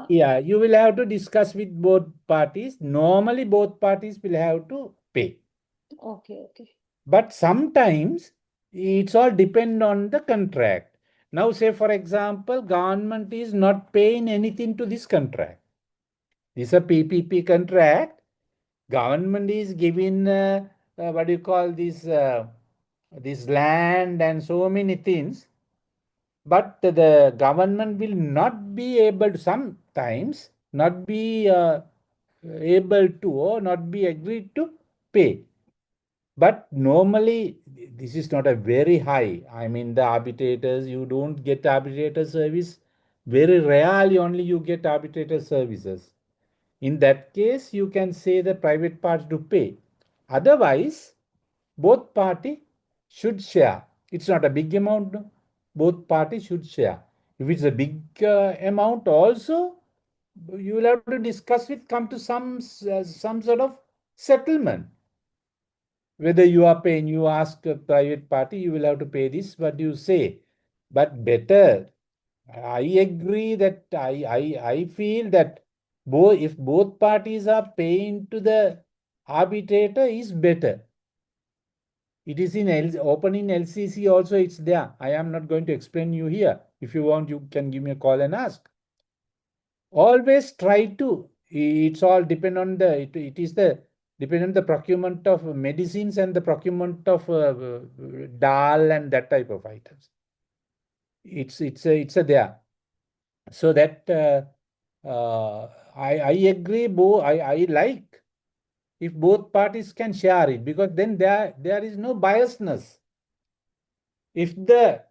Yeah, you will have to discuss with both parties. Normally, both parties will have to pay. Okay. But sometimes it's all depend on the contract. Now, say for example, government is not paying anything to this contract. This is a PPP contract. Government is giving what do you call this land and so many things. But the government will not be able to sometimes not be able to or not be agreed to pay. But normally this is not a very high. I mean the arbitrators, you don't get arbitrator service. Very rarely only you get arbitrator services. In that case, you can say the private party to pay. Otherwise, both party should share. It's not a big amount. No? Both parties should share. If it's a big amount, also you will have to discuss with, come to some sort of settlement. Whether you are paying, you ask a private party, you will have to pay this. What you say? But better I agree that I feel that if both parties are paying to the arbitrator is better. It is in open in LCC also, it's there. I am not going to explain you here. If you want, you can give me a call and ask. Always try to, it's all depend on it is the depend on the procurement of medicines and the procurement of dal and that type of items. It's a there. So that I agree. I like if both parties can share it, because then there is no biasness. If the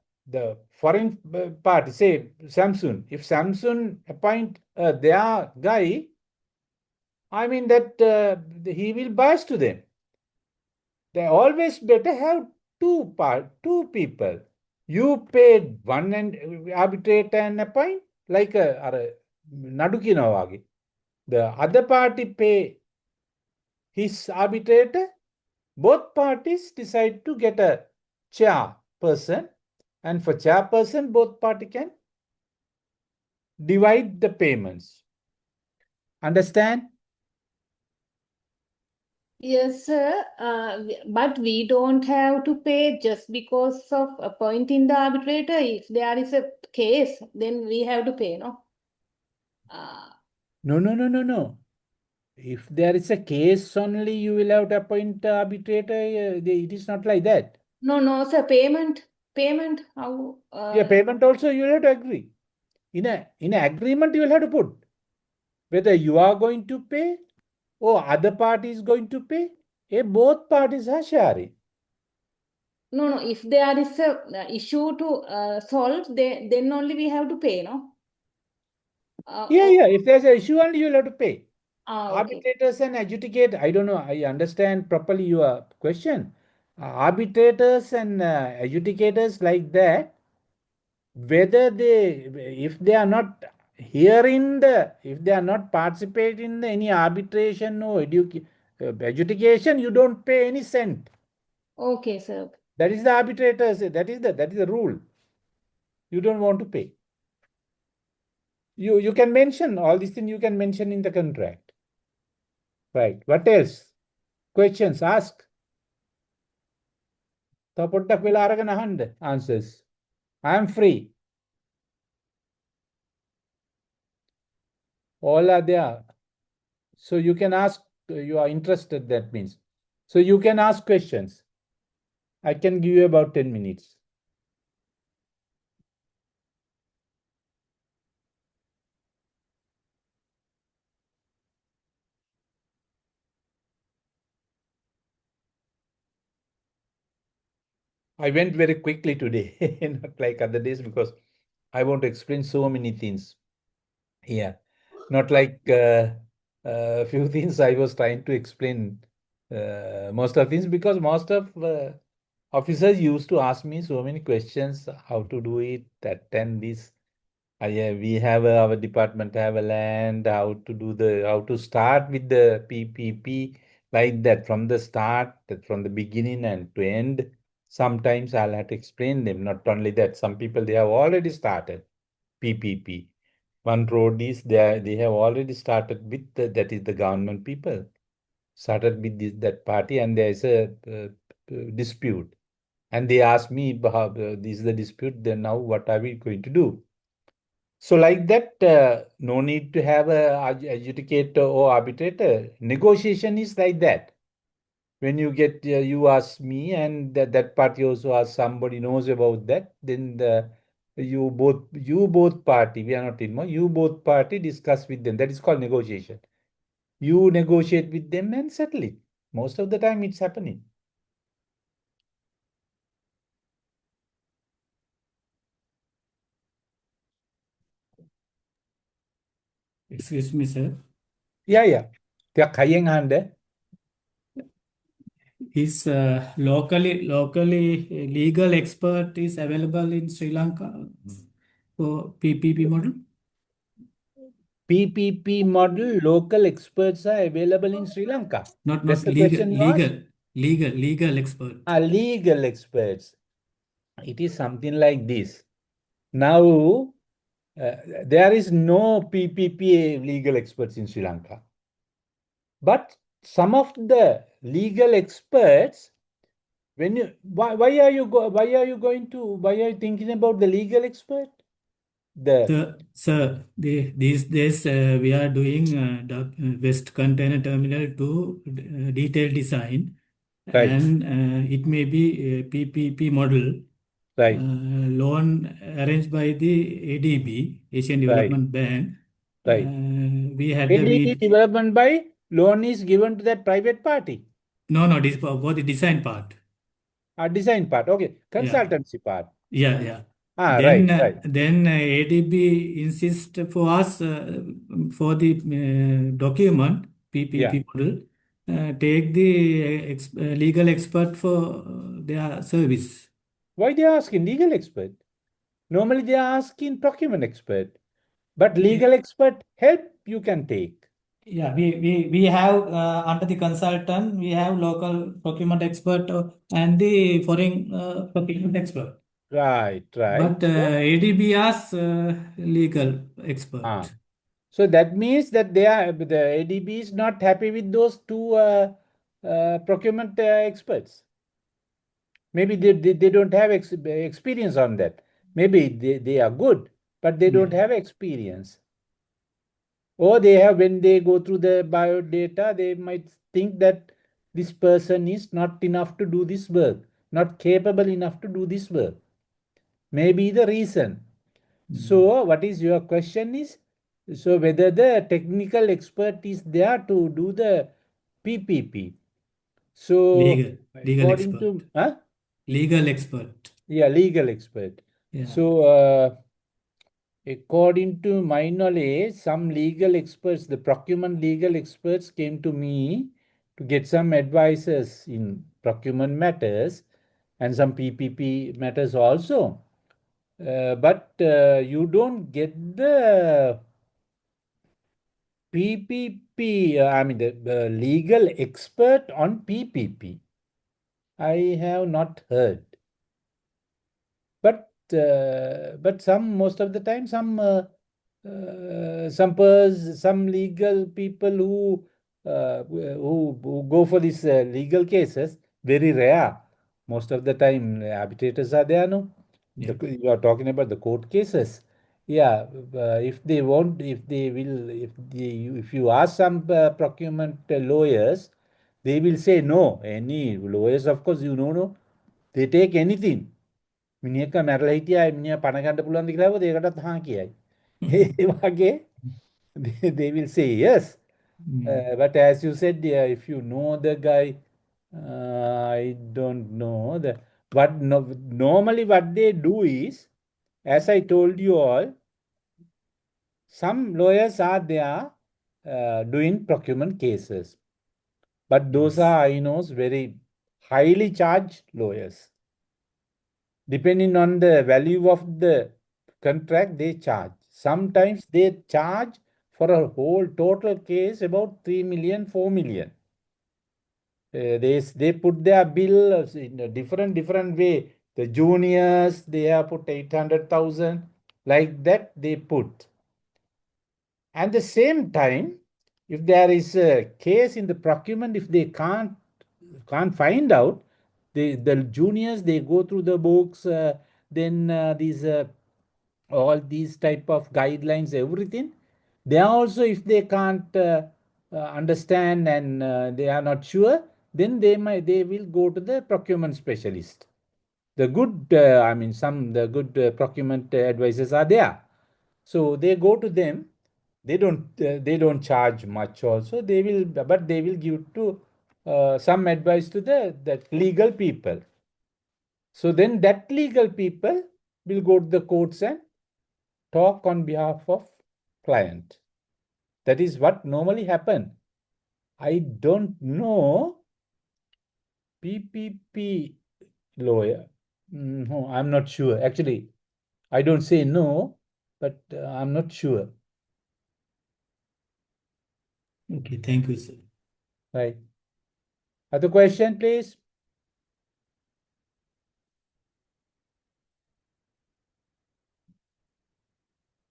foreign party, say Samsung, if Samsung appoint their guy, I mean that he will bias to them. They always better have two people. You paid one and arbitrator and appoint like a Nadukina. The other party pay his arbitrator. Both parties decide to get a chairperson, and for chairperson, both party can divide the payments. Understand? Yes, sir. But we don't have to pay just because of appointing the arbitrator. If there is a case, then we have to pay, no? No. If there is a case only, you will have to appoint arbitrator. It is not like that. No, sir. Payment. How? Yeah, payment also you will have to agree. In an agreement, you will have to put whether you are going to pay or other party is going to pay. Both parties are sharing. No. If there is a issue to solve, then only we have to pay, no? Yeah. If there's an issue, only you will have to pay. Okay. Arbitrators and adjudicate, I don't know, I understand properly your question. Arbitrators and adjudicators like that, whether if they are not if they are not participating in any arbitration or adjudication, you don't pay any cent. Okay, sir. That is the arbitrators, that is the rule. You don't want to pay. You can mention all these things, you can mention in the contract. Right. What else? Questions, ask. Answers. I am free. All are there. So you can ask, you are interested, that means. So you can ask questions. I can give you about 10 minutes. I went very quickly today, not like other days, because I want to explain so many things. Yeah, not like a few things I was trying to explain most of things, because most of officers used to ask me so many questions, how to do it, that and this. We have our department have a land, how to start with the PPP, like that from the start, from the beginning and to end. Sometimes I'll have to explain them. Not only that, some people they have already started PPP. One road is there, they have already started with that is the government people started with that party, and there is a dispute, and they ask me, this is the dispute. Then now what are we going to do? So like that, no need to have a adjudicator or arbitrator. Negotiation is like that. When you ask me, and that party also asks somebody knows about that, then you both party, we are not in more, you both party discuss with them. That is called negotiation. You negotiate with them and settle it. Most of the time it's happening. Excuse me, sir. Yeah. Tiyak kayeng hande. Is locally legal expert is available in Sri Lanka for PPP model? PPP model, local experts are available in Sri Lanka. Not That's the legal, question you asked? legal expert. Legal experts. It is something like this. Now, there is no PPP legal experts in Sri Lanka. But some of the legal experts, when you why are you thinking about the legal expert? Sir, these days we are doing West Container Terminal 2 detailed design, Right. and it may be a PPP model, Right. loan arranged by the ADB, Asian Right. Development Bank. Right. We had ADB development by loan is given to that private party. No, this for the design part. Design part. Okay. Yeah. Consultancy part. Yeah. Right. Then ADB insist for us for the document PPP model, take the legal expert for their service. Why they are asking legal expert? Normally they are asking procurement expert. But legal expert help you can take. Yeah, we have under the consultant, we have local procurement expert and the foreign procurement expert. Right. But ADB as legal expert. So that means that the ADB is not happy with those two procurement experts. Maybe they don't have experience on that. Maybe they are good, but they don't have experience. Or they have, when they go through the biodata, they might think that this person is not enough to do this work, not capable enough to do this work. Maybe the reason. So what is your question is, so whether the technical expert is there to do the PPP. So legal according expert. to Legal expert. Yeah, legal expert. Yeah. So according to my knowledge, some legal experts, the procurement legal experts came to me to get some advices in procurement matters and some PPP matters also. But you don't get the PPP, I mean the legal expert on PPP. I have not heard. But most of the time, some legal people who go for these legal cases, very rare. Most of the time, arbitrators are there, no? Yeah. You are talking about the court cases. Yeah, if they want, if they will, if you ask some procurement lawyers, they will say no. Any lawyers, of course, no, they take anything. මිනිහක මැරලා හිටියා මිනිහා පණ ගන්න පුළුවන්ද කියලා හවද ඒකටත් හා කියයි. ඒ වගේ they will say yes. But as you said, if you know the guy, I don't know the what normally what they do is, as I told you all, some lawyers are there doing procurement cases, but those are, I know, very highly charged lawyers. Depending on the value of the contract, they charge. Sometimes they charge for a whole total case about 3 million, 4 million. They put their bill in a different way. The juniors, they have put 800,000, like that they put. At the same time, if there is a case in the procurement, if they can't find out, the juniors, they go through the books, then these all these type of guidelines, everything. They are also, if they can't understand and they are not sure, then they will go to the procurement specialist. The good, the good procurement advisors are there, so they go to them. They don't charge much also. But they will give to some advice to the legal people. So then that legal people will go to the courts and talk on behalf of client. That is what normally happen. I don't know PPP lawyer. No, I'm not sure. Actually, I don't say no, but I'm not sure. Okay, thank you, sir. Right. Other question, please?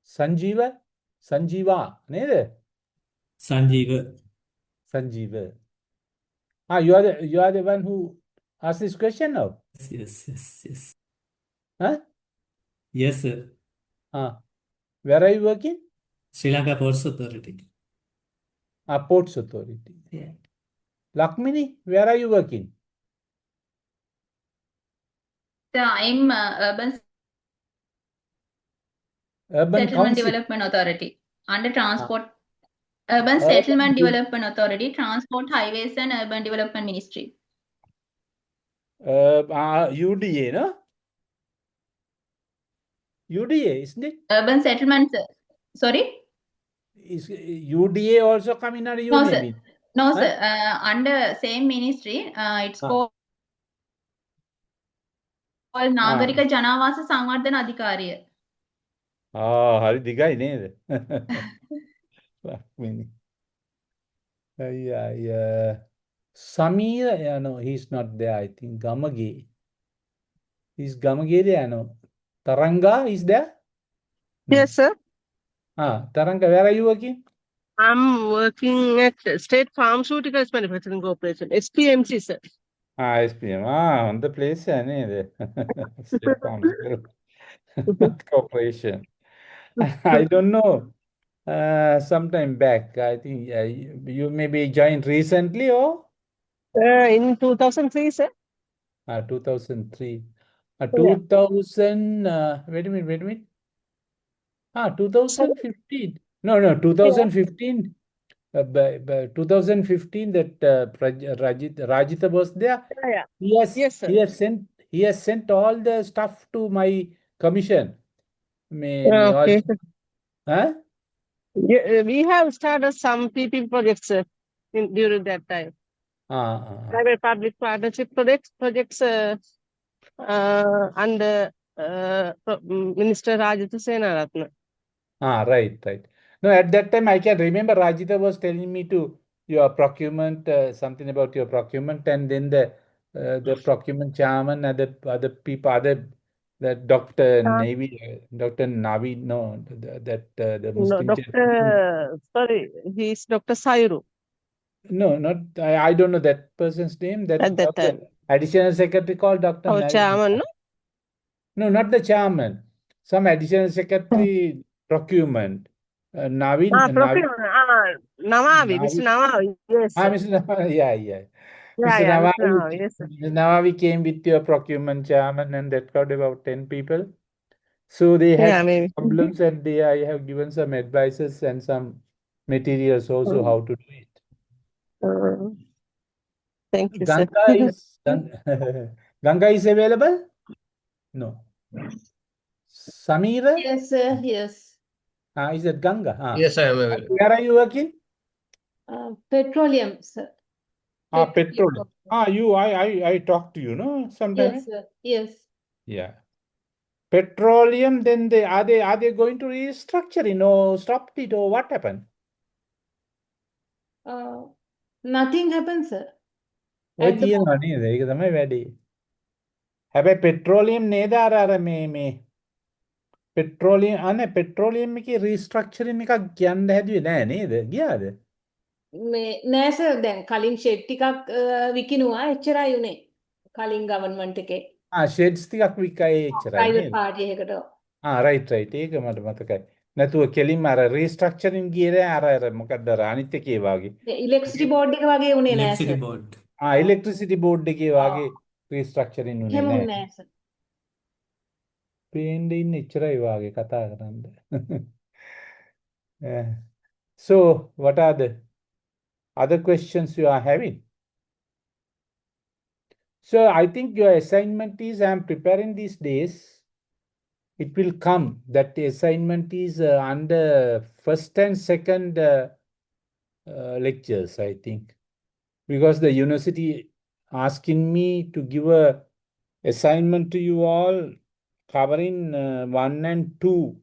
Sanjeeva? Sanjeeva, neda? Sanjeeva. Sanjeeva. You are the one who asked this question now? Yes. Huh? Yes, sir. Where are you working? Sri Lanka Ports Authority. Ports Authority. Yeah. Lakmini, where are you working? I'm Urban Urban Settlement Council. Development Authority under Transport. Urban Urban Settlement De- Development Authority, Transport, Highways and Urban Development Ministry. UDA, no? UDA, isn't it? Urban Settlements. Sorry? Is UDA also coming under your No, name? sir. Is? No, Huh? sir. Under same ministry, it's called Nagarika Janawasa Samvardhana Adhikariya. Hari digai neda. Lakmini. Yeah. Samir, no, he's not there, I think. Gamage. Is Gamage there? No. Taranga is there? Yes, sir. Taranga, where are you working? I'm working at State Pharmaceuticals Manufacturing Corporation, SPMC, sir. SPM. On the place, neda. State Pharmaceutical Corporation. I don't know. Sometime back, I think you maybe joined recently or? In 2003, sir. 2003. Yeah. 2000, wait a minute. 2015. No, 2015. 2015 that Rajita was there. Yeah. Yes, sir. He has sent all the stuff to my commission. Okay. Also, huh? Yeah, we have started some PP projects, sir, during that time. Private public partnership projects under Minister Rajitha Senaratne. Right. No, at that time I can remember Rajita was telling me to your procurement, something about your procurement, and then the procurement chairman and the other people, the Dr. Navi, no, the No, Muslim sorry, he's Dr. Sayuru No, not I don't know that person's name. That at that Dr. time. Additional Secretary called Dr. Our chairman, no? No, not the chairman. Some additional secretary procurement. Navin. Namavi, Mr. Namavi, yes. Sir. Mr. Navavi, yeah. Yeah, Mr. Mr. Navavi, Namavi, yes. Sir. Mr. Navavi came with your procurement chairman and that crowd about 10 people. So they had Yeah, maybe. problems and I have given some advices and some materials also how to do it. Thank you, Ganga sir. Ganga is available? No. Samira? Yes, sir. Yes. Is that Ganga? Yes, I am available. Where are you working? Petroleum, sir. Petrol. I talked to you, no? Sometime. Yes, sir. Yes. Yeah. Petroleum, then are they going to restructure it or stop it or what happened? Nothing happened, sir. ඔය At the තියෙනවා නේද? ඒක තමයි වැඩේ. හැබැයි petroleum නේද අර මේ පෙට්‍රෝලියම් එකේ රීස්ට්‍රක්චරින් එකක් කියන්න හැදුවේ නෑ නේද? ගියාද? නෑ සර් දැන් කලින් ෂෙඩ් ටිකක් විකිනුවා එච්චරයි උනේ. කලින් ගවර්න්මන්ට් එකේ. ෂෙඩ්ස් ටිකක් විකයි එච්චරයි ප්‍රයිවට් නේද? පාර්ටි එකකට. රයිට්. ඒක මට මතකයි. නැතුව කෙලින්ම අර රීස්ට්‍රක්චරින් ගියේ නෑ අර මොකක්ද අර අනිත් එකේ වාගේ. ඉලෙක්ට්‍රිසිටි බෝඩ් එක වගේ උනේ නෑ Electricity sir. board. Electricity board එකේ වාගේ රීස්ට්‍රක්චරින් උනේ එහෙම නෑ. නෑ සර්. පේන්න ඉන්න එච්චරයි වාගේ කතා කරන්න. So, what are the other questions you are having? So, I think your assignment is, I am preparing these days. It will come. That assignment is under first and second lectures, I think. Because the university asking me to give a assignment to you all covering 1 and 2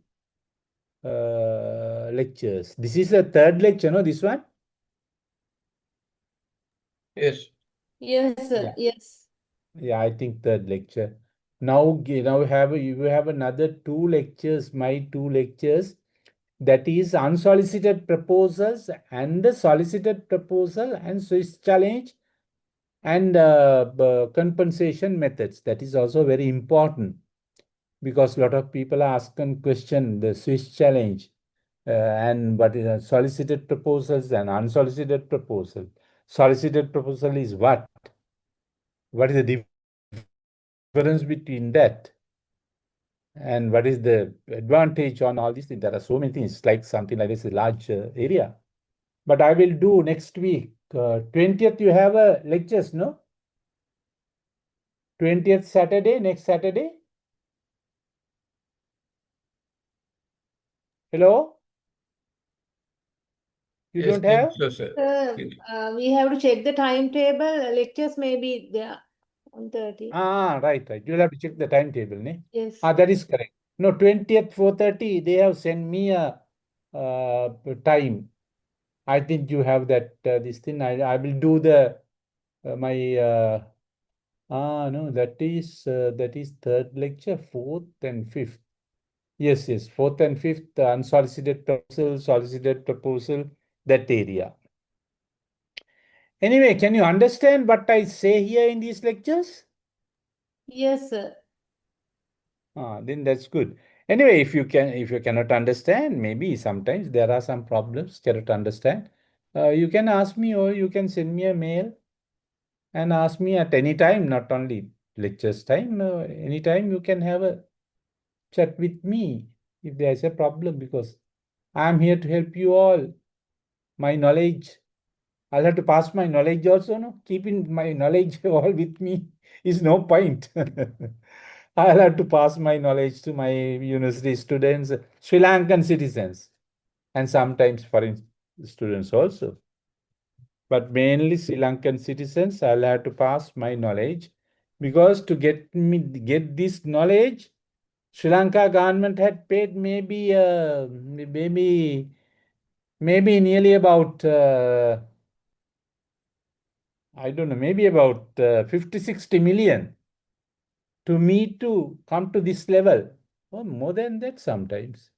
lectures. This is the third lecture, no? This one? Yes. Yes, sir. Yeah. Yes. Yeah, I think third lecture. Now you have another 2 lectures, my 2 lectures that is unsolicited proposals and the solicited proposal and Swiss challenge and compensation methods. That is also very important because a lot of people are asking question the Swiss challenge and what is solicited proposals and unsolicited proposal. Solicited proposal is what? What is the difference between that? And what is the advantage on all these things? There are so many things, like something like this, a large area. But I will do next week. 20th, you have a lectures, no? 20th Saturday, next Saturday. Hello? You Yes, don't have? so, sir. We have to check the timetable. Lectures may be there on 30. Right. You'll have to check the timetable, ne? Yes. That is correct. No, 20th, 4:30, they have sent me a time. I think you have that, this thing. I will do the, no, that is third lecture, fourth and fifth. Yes, fourth and fifth, unsolicited proposal, solicited proposal, that area. Anyway, can you understand what I say here in these lectures? Yes, sir. Then that's good. Anyway, if you cannot understand, maybe sometimes there are some problems, cannot understand. You can ask me or you can send me a mail and ask me at any time, not only lectures time, anytime you can have a chat with me if there is a problem because I'm here to help you all. My knowledge, I'll have to pass my knowledge also, no? Keeping my knowledge all with me is no point. I'll have to pass my knowledge to my university students, Sri Lankan citizens, and sometimes foreign students also. But mainly Sri Lankan citizens, I'll have to pass my knowledge because to get this knowledge, Sri Lanka government had paid maybe nearly about I don't know, maybe about 50, 60 million to me to come to this level, or more than that sometimes.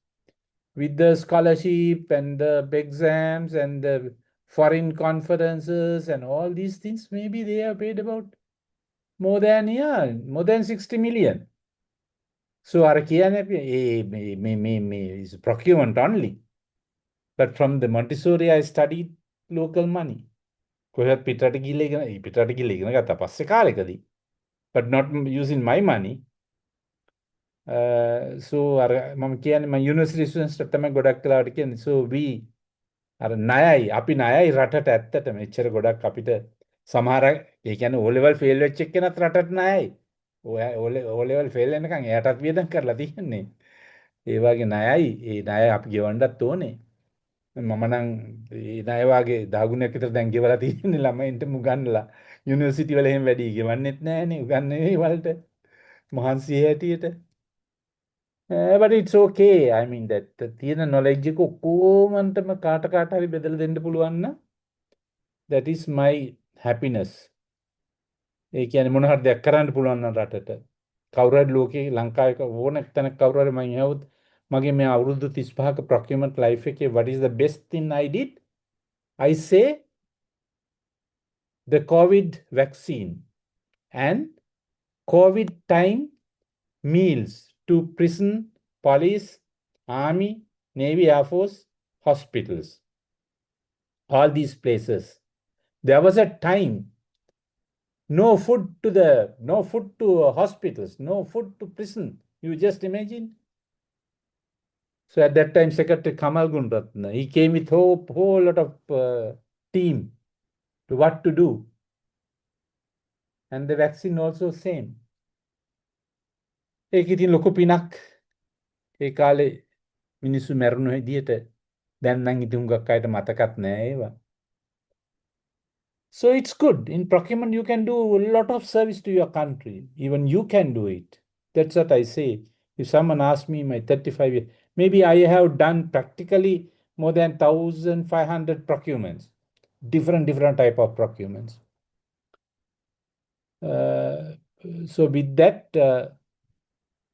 With the scholarship and the exams and the foreign conferences and all these things, maybe they have paid about more than 60 million. So our is procurement only. But from the Montessori, I studied local money. කොහෙවත් පිටරට ගිහිල්ලා ගත්තා පස්සේ කාලෙකදී. But not using my money. So අර මම කියන්නේ මම university ස්ටුඩන්ට්ස්ට තමයි ගොඩක් කලාවට කියන්නේ. So we අර ණයයි අපි ණයයි රටට ඇත්තටම එච්චර ගොඩක් අපිට සමහර ඒ කියන්නේ O level fail වෙච්ච එක්කෙනත් රටට ණයයි. O level fail වෙනකන් එයාටත් වියදම් කරලා තියෙන්නේ. ඒ වගේ ණයයි ඒ ණය අපි ගෙවන්නත් ඕනේ. මම නම් ඒ ණය වාගේ දාගුණයක් විතර දැන් ගෙවලා තියෙන්නේ ළමයින්ට මුගන්ලා. යුනිවර්සිටි වල එහෙම වැඩි ගෙවන්නෙත් නැහනේ උගන්වන්නේ වලට. මහන්සි හැටියට. But it's okay. I mean that තියෙන knowledge එක ඔක්කොමන්ටම කාට හරි බෙදලා දෙන්න පුළුවන් නම් that is my happiness. ඒ කියන්නේ මොන හරි දෙයක් කරන්න පුළුවන් නම් රටට. කවුරු හරි ලෝකේ ලංකාවේ ඕන තැනක කවුරු හරි මම ඇහුවොත් මගේ මේ අවුරුදු 35ක procurement life එකේ what is the best thing I did? I say the COVID vaccine and COVID time meals to prison, police, army, navy, air force, hospitals. All these places. There was a time no food to hospitals, no food to prison. You just imagine. So at that time, Secretary Kamal Gunratna, he came with whole lot of team to what to do. And the vaccine also same. ඒක ඉතින් ලොකු පිනක්. ඒ කාලේ මිනිස්සු මැරුණු හැටියට දැන් නම් ඉතින් හුඟක් අයට මතකත් නෑ ඒවා. So it's good. In procurement, you can do a lot of service to your country. Even you can do it. That's what I say. If someone asks me my 35 years, maybe I have done practically more than 1,500 procurements, different type of procurements. So with that,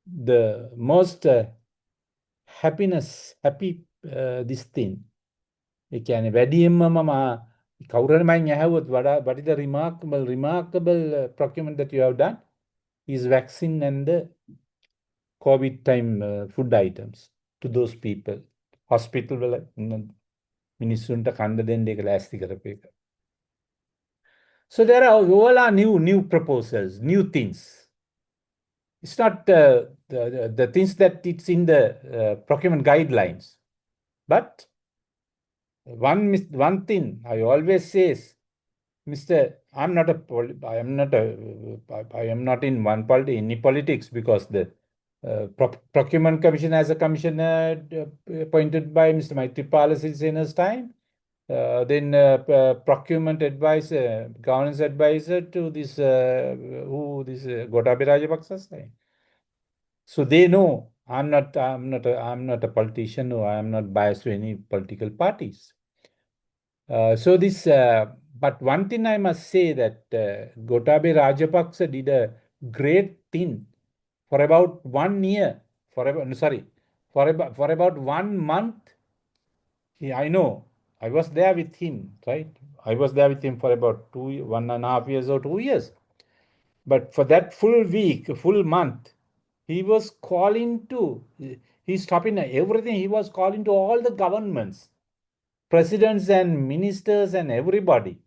the most happy this thing. ඒ කියන්නේ වැඩියෙන්ම මම කවුරුහරි මයින් ඇහුවොත් what is the remarkable procurement that you have done is vaccine and the COVID time food items to those people. Hospital වල මිනිස්සුන්ට කන්න දෙන්න ඒක ලෑස්ති කරපු එක. So there are all are new proposals, new things. It's not the things that it's in the procurement guidelines, but one thing I always says, Mr. I am not in any politics because the procurement commission as a commissioner appointed by Mr. Maitripala Sirisena's time. Then procurement advisor, governance advisor to this Gotabaya Rajapaksa's time. So they know I'm not a politician, or I am not biased to any political parties. But one thing I must say that Gotabaya Rajapaksa did a great thing for about 1 year. For about 1 month. I know. I was there with him, right? I was there with him for about 1.5 years or 2 years. But for that full week, full month, he was calling to, he's stopping everything. He was calling to all the governments, presidents and ministers and everybody,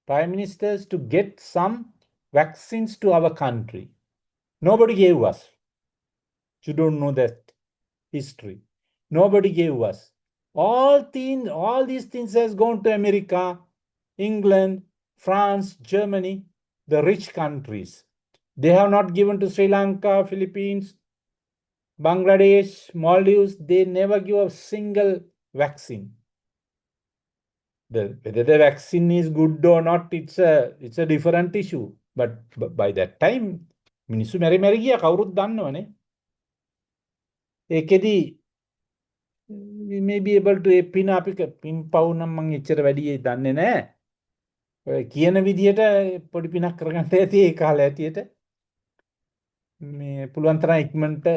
prime ministers, to get some vaccines to our country. Nobody gave us. You don't know that history. Nobody gave us. All these things has gone to America, England, France, Germany, the rich countries. They have not given to Sri Lanka, Philippines, Bangladesh, Maldives. They never give a single vaccine. Whether the vaccine is good or not, it's a different issue. But by that time, මිනිස්සු මෙරි ගියා කවුරුත් දන්නවනේ. ඒකෙදි we may be able to පින අපි පින් පව් නම් මං එච්චර වැඩි දන්නේ නැහැ. ඔය කියන විදියට පොඩි පිනක් කරගන්න ඇති ඒ කාලේ ඇටියට. මේ පුළුවන් තරම් ඉක්මනට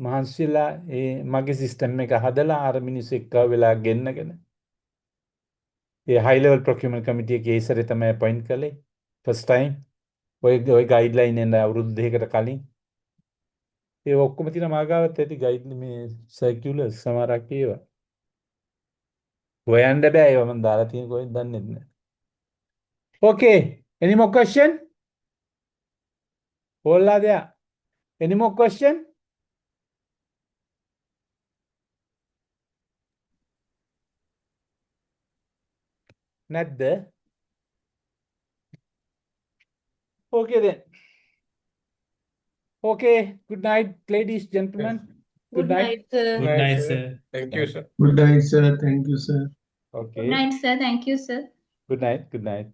මහන්සිලා ඒ මගේ සිස්ටම් එක හදලා අර මිනිස්සු එක්ක වෙලා ගෙන්නගෙන ඒ high level procurement committee එකේ ඉස්සරේ තමයි appoint කළේ first time ඔය guideline එක අවුරුදු දෙකකට කලින් ඒ ඔක්කොම තියෙන මාගාවත් ඇති guide මේ circulars සමහරක් ඒවා හොයන්න බෑ ඒවා මම දාලා තියෙන කොහෙන්ද දන්නේ නැහැ. Okay, any more question? All are there. Any more question? නැද්ද? Okay then. Okay, good night, ladies, gentlemen. Good night. sir. Good night, sir. Thank you, sir. Good night, sir. Thank you, sir. Okay. Good night, sir. Thank you, sir. Good night. Good night.